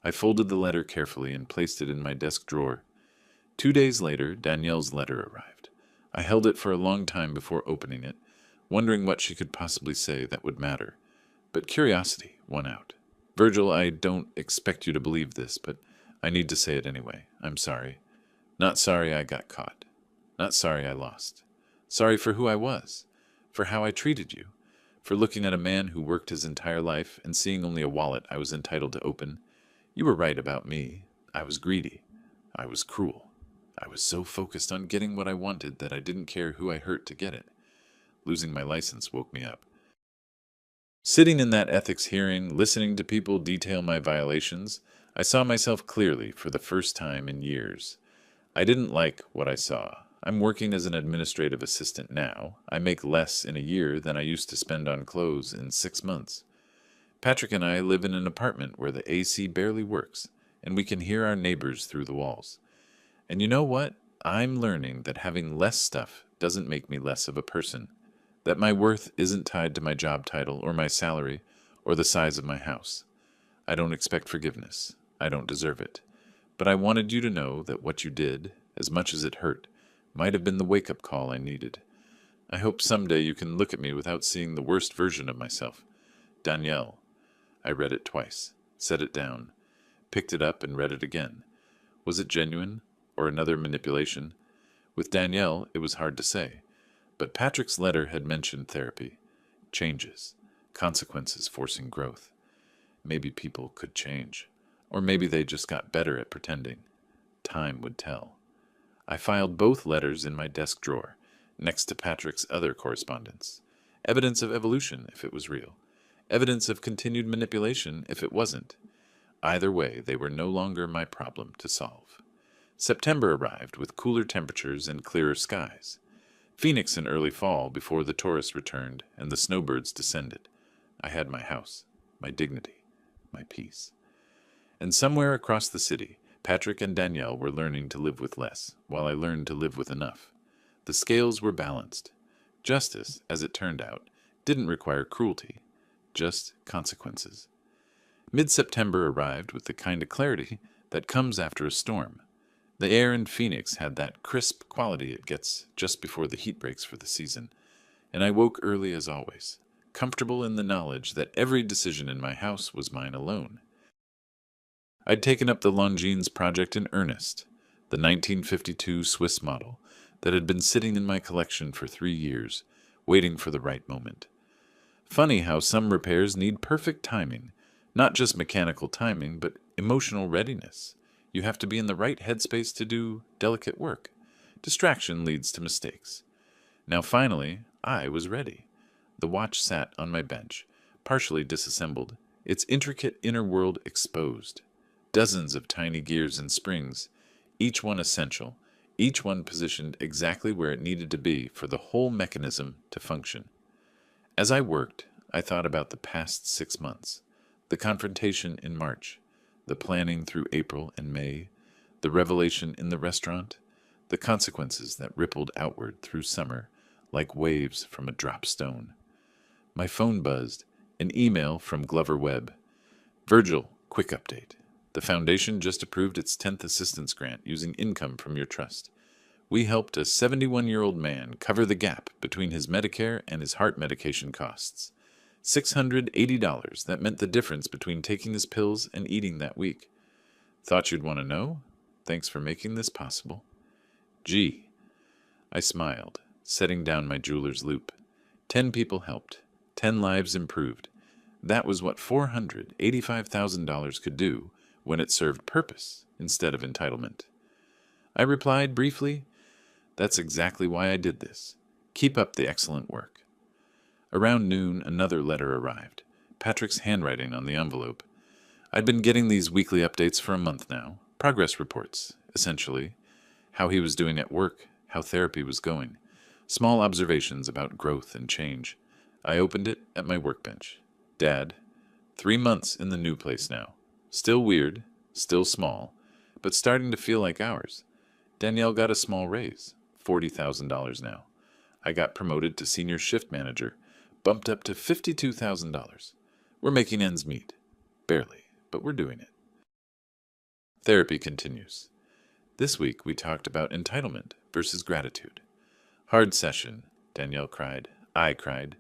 I folded the letter carefully and placed it in my desk drawer. 2 days later, Danielle's letter arrived. I held it for a long time before opening it, wondering what she could possibly say that would matter. But curiosity won out. Virgil, I don't expect you to believe this, but I need to say it anyway. I'm sorry. Not sorry I got caught. Not sorry I lost. Sorry for who I was, for how I treated you, for looking at a man who worked his entire life and seeing only a wallet I was entitled to open. You were right about me. I was greedy. I was cruel. I was so focused on getting what I wanted that I didn't care who I hurt to get it. Losing my license woke me up. Sitting in that ethics hearing, listening to people detail my violations, I saw myself clearly for the first time in years. I didn't like what I saw. I'm working as an administrative assistant now. I make less in a year than I used to spend on clothes in 6 months. Patrick and I live in an apartment where the AC barely works, and we can hear our neighbors through the walls. And you know what? I'm learning that having less stuff doesn't make me less of a person. That my worth isn't tied to my job title or my salary or the size of my house. I don't expect forgiveness. I don't deserve it. But I wanted you to know that what you did, as much as it hurt, might have been the wake-up call I needed. I hope someday you can look at me without seeing the worst version of myself. Danielle. I read it twice, set it down, picked it up and read it again. Was it genuine or another manipulation? With Danielle, it was hard to say. But Patrick's letter had mentioned therapy, changes, consequences forcing growth. Maybe people could change. Or maybe they just got better at pretending. Time would tell. I filed both letters in my desk drawer, next to Patrick's other correspondence. Evidence of evolution, if it was real. Evidence of continued manipulation, if it wasn't. Either way, they were no longer my problem to solve. September arrived with cooler temperatures and clearer skies. Phoenix in early fall before the tourists returned and the snowbirds descended. I had my house, my dignity, my peace. And somewhere across the city, Patrick and Danielle were learning to live with less, while I learned to live with enough. The scales were balanced. Justice, as it turned out, didn't require cruelty, just consequences. Mid-September arrived with the kind of clarity that comes after a storm. The air in Phoenix had that crisp quality it gets just before the heat breaks for the season, and I woke early as always, comfortable in the knowledge that every decision in my house was mine alone. I'd taken up the Longines project in earnest, the 1952 Swiss model that had been sitting in my collection for 3 years, waiting for the right moment. Funny how some repairs need perfect timing, not just mechanical timing, but emotional readiness. You have to be in the right headspace to do delicate work. Distraction leads to mistakes. Now finally, I was ready. The watch sat on my bench, partially disassembled, its intricate inner world exposed. Dozens of tiny gears and springs, each one essential, each one positioned exactly where it needed to be for the whole mechanism to function. As I worked, I thought about the past 6 months, the confrontation in March, the planning through April and May, the revelation in the restaurant, the consequences that rippled outward through summer like waves from a drop stone. My phone buzzed, an email from Glover Webb. Virgil, quick update. The foundation just approved its 10th assistance grant using income from your trust. We helped a 71-year-old man cover the gap between his Medicare and his heart medication costs. $680, that meant the difference between taking his pills and eating that week. Thought you'd want to know? Thanks for making this possible. Gee. I smiled, setting down my jeweler's loop. 10 people helped. 10 lives improved. That was what $485,000 could do when it served purpose instead of entitlement. I replied briefly, "That's exactly why I did this. Keep up the excellent work." Around noon, another letter arrived, Patrick's handwriting on the envelope. I'd been getting these weekly updates for a month now, progress reports, essentially, how he was doing at work, how therapy was going, small observations about growth and change. I opened it at my workbench. Dad, 3 months in the new place now. Still weird, still small, but starting to feel like ours. Danielle got a small raise, $40,000 now. I got promoted to senior shift manager, bumped up to $52,000. We're making ends meet. Barely, but we're doing it. Therapy continues. This week we talked about entitlement versus gratitude. Hard session, Danielle cried. I cried.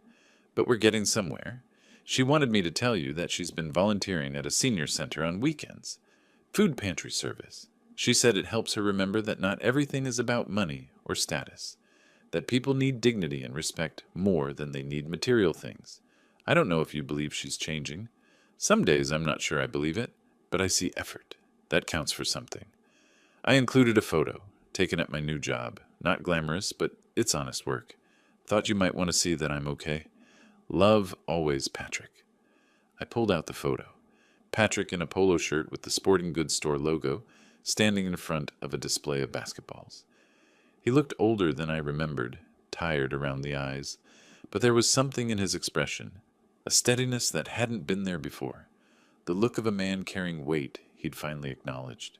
But we're getting somewhere. She wanted me to tell you that she's been volunteering at a senior center on weekends. Food pantry service. She said it helps her remember that not everything is about money or status. That people need dignity and respect more than they need material things. I don't know if you believe she's changing. Some days I'm not sure I believe it, but I see effort. That counts for something. I included a photo, taken at my new job. Not glamorous, but it's honest work. Thought you might want to see that I'm okay. Love always, Patrick. I pulled out the photo. Patrick in a polo shirt with the sporting goods store logo, standing in front of a display of basketballs. He looked older than I remembered, tired around the eyes, but there was something in his expression, a steadiness that hadn't been there before, the look of a man carrying weight he'd finally acknowledged.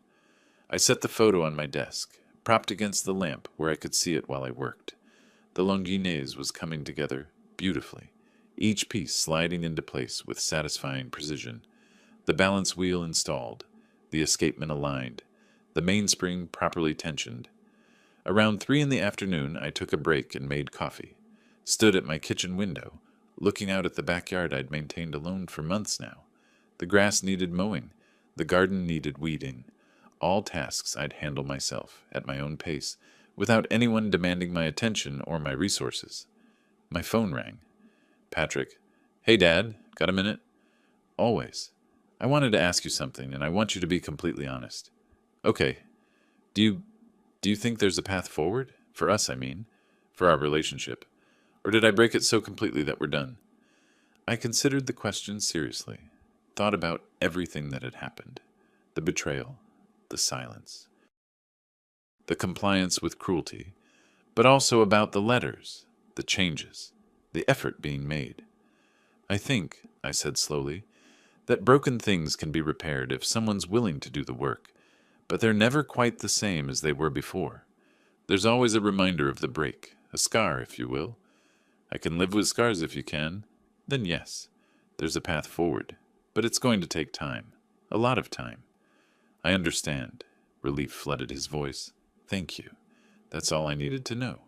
I set the photo on my desk, propped against the lamp where I could see it while I worked. The Longines was coming together beautifully, each piece sliding into place with satisfying precision. The balance wheel installed, the escapement aligned, the mainspring properly tensioned. Around 3 in the afternoon, I took a break and made coffee. Stood at my kitchen window, looking out at the backyard I'd maintained alone for months now. The grass needed mowing. The garden needed weeding. All tasks I'd handle myself, at my own pace, without anyone demanding my attention or my resources. My phone rang. Patrick. Hey, Dad. Got a minute? Always. I wanted to ask you something, and I want you to be completely honest. Okay. Do you think there's a path forward? For us, I mean. For our relationship? Or did I break it so completely that we're done? I considered the question seriously, thought about everything that had happened. The betrayal, the silence, the compliance with cruelty, but also about the letters, the changes, the effort being made. I think, I said slowly, that broken things can be repaired if someone's willing to do the work, but they're never quite the same as they were before. There's always a reminder of the break, a scar, if you will. I can live with scars if you can. Then yes, there's a path forward, but it's going to take time, a lot of time. I understand. Relief flooded his voice. Thank you. That's all I needed to know.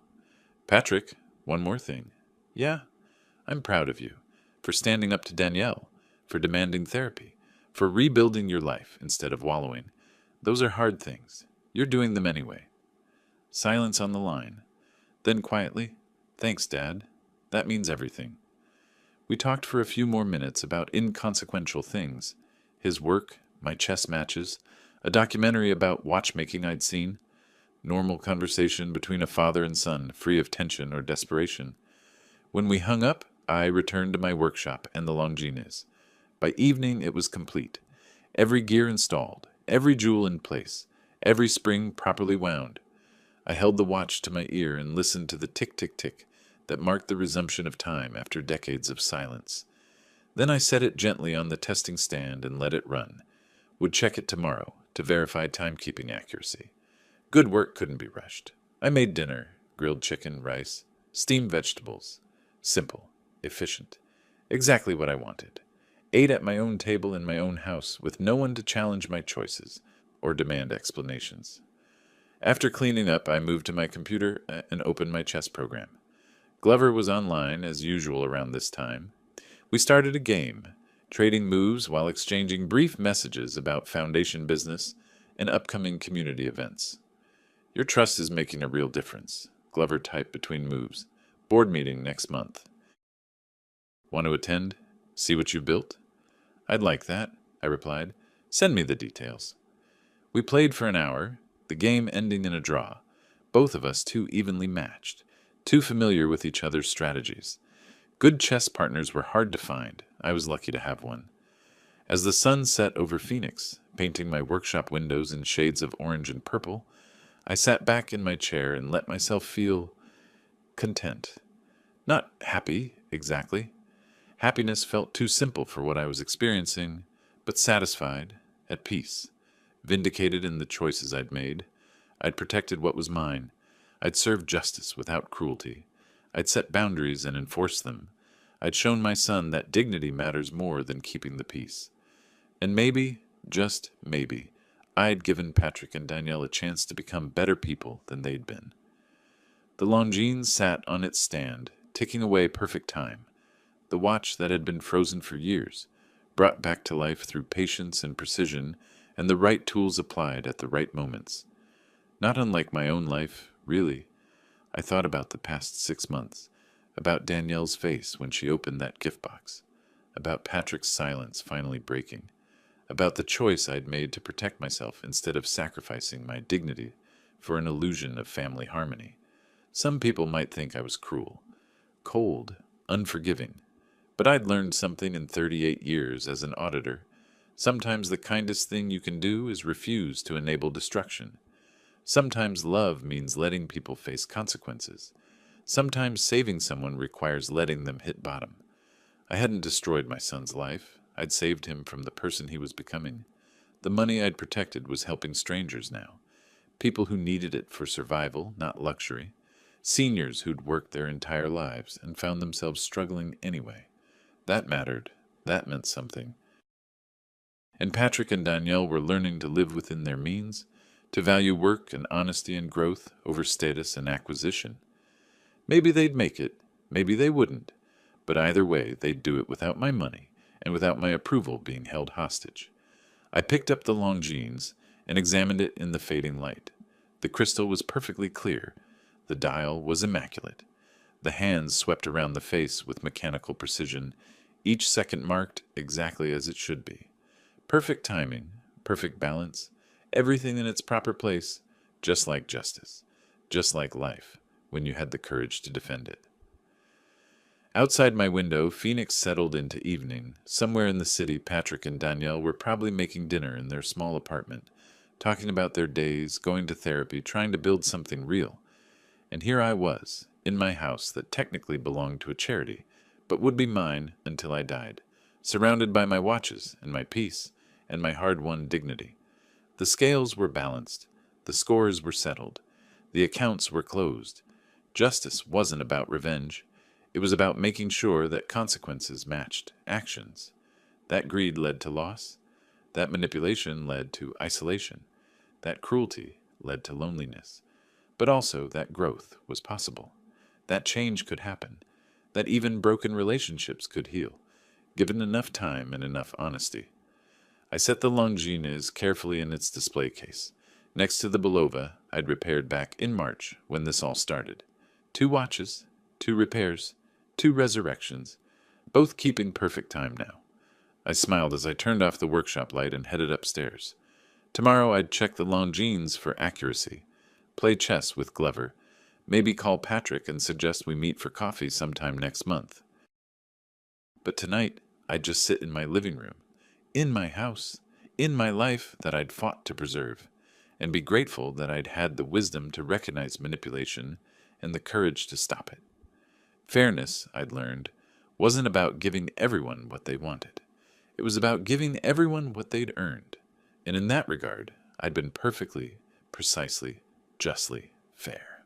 Patrick, one more thing. Yeah, I'm proud of you, for standing up to Danielle, for demanding therapy, for rebuilding your life instead of wallowing. Those are hard things. You're doing them anyway. Silence on the line. Then quietly, thanks, Dad. That means everything. We talked for a few more minutes about inconsequential things. His work, my chess matches, a documentary about watchmaking I'd seen, normal conversation between a father and son, free of tension or desperation. When we hung up, I returned to my workshop and the Longines. By evening, it was complete. Every gear installed, every jewel in place, every spring properly wound. I held the watch to my ear and listened to the tick-tick-tick that marked the resumption of time after decades of silence. Then I set it gently on the testing stand and let it run. Would check it tomorrow to verify timekeeping accuracy. Good work couldn't be rushed. I made dinner, grilled chicken, rice, steamed vegetables. Simple, efficient, exactly what I wanted. Ate at my own table in my own house with no one to challenge my choices or demand explanations. After cleaning up, I moved to my computer and opened my chess program. Glover was online, as usual around this time. We started a game, trading moves while exchanging brief messages about foundation business and upcoming community events. Your trust is making a real difference, Glover typed between moves. Board meeting next month. Want to attend? See what you built? I'd like that, I replied. Send me the details. We played for an hour, the game ending in a draw, both of us too evenly matched, too familiar with each other's strategies. Good chess partners were hard to find. I was lucky to have one. As the sun set over Phoenix, painting my workshop windows in shades of orange and purple, I sat back in my chair and let myself feel content. Not happy, exactly. Happiness felt too simple for what I was experiencing, but satisfied, at peace, vindicated in the choices I'd made. I'd protected what was mine. I'd served justice without cruelty. I'd set boundaries and enforced them. I'd shown my son that dignity matters more than keeping the peace. And maybe, just maybe, I'd given Patrick and Danielle a chance to become better people than they'd been. The Longines sat on its stand, ticking away perfect time. The watch that had been frozen for years, brought back to life through patience and precision and the right tools applied at the right moments. Not unlike my own life, really. I thought about the past 6 months, about Danielle's face when she opened that gift box, about Patrick's silence finally breaking, about the choice I'd made to protect myself instead of sacrificing my dignity for an illusion of family harmony. Some people might think I was cruel, cold, unforgiving, but I'd learned something in 38 years as an auditor. Sometimes the kindest thing you can do is refuse to enable destruction. Sometimes love means letting people face consequences. Sometimes saving someone requires letting them hit bottom. I hadn't destroyed my son's life. I'd saved him from the person he was becoming. The money I'd protected was helping strangers now. People who needed it for survival, not luxury. Seniors who'd worked their entire lives and found themselves struggling anyway. That mattered. That meant something. And Patrick and Danielle were learning to live within their means, to value work and honesty and growth over status and acquisition. Maybe they'd make it, maybe they wouldn't, but either way they'd do it without my money and without my approval being held hostage. I picked up the Longines and examined it in the fading light. The crystal was perfectly clear. The dial was immaculate. The hands swept around the face with mechanical precision, each second marked exactly as it should be. Perfect timing, perfect balance, everything in its proper place, just like justice, just like life, when you had the courage to defend it. Outside my window, Phoenix settled into evening. Somewhere in the city, Patrick and Danielle were probably making dinner in their small apartment, talking about their days, going to therapy, trying to build something real. And here I was, in my house that technically belonged to a charity, but would be mine until I died, surrounded by my watches and my peace and my hard-won dignity. The scales were balanced, the scores were settled, the accounts were closed. Justice wasn't about revenge. It was about making sure that consequences matched actions. That greed led to loss. That manipulation led to isolation. That cruelty led to loneliness. But also that growth was possible. That change could happen. That even broken relationships could heal, given enough time and enough honesty. I set the Longines carefully in its display case, next to the Belova I'd repaired back in March when this all started. 2 watches, 2 repairs, 2 resurrections, both keeping perfect time now. I smiled as I turned off the workshop light and headed upstairs. Tomorrow I'd check the Longines for accuracy, play chess with Glover, maybe call Patrick and suggest we meet for coffee sometime next month. But tonight, I'd just sit in my living room, in my house, in my life that I'd fought to preserve, and be grateful that I'd had the wisdom to recognize manipulation and the courage to stop it. Fairness, I'd learned, wasn't about giving everyone what they wanted. It was about giving everyone what they'd earned. And in that regard, I'd been perfectly, precisely, justly fair.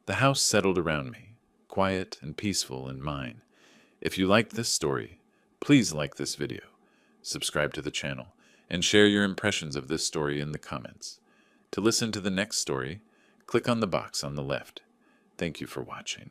The house settled around me, quiet and peaceful and mine. If you liked this story, please like this video, subscribe to the channel, and share your impressions of this story in the comments. To listen to the next story, click on the box on the left. Thank you for watching.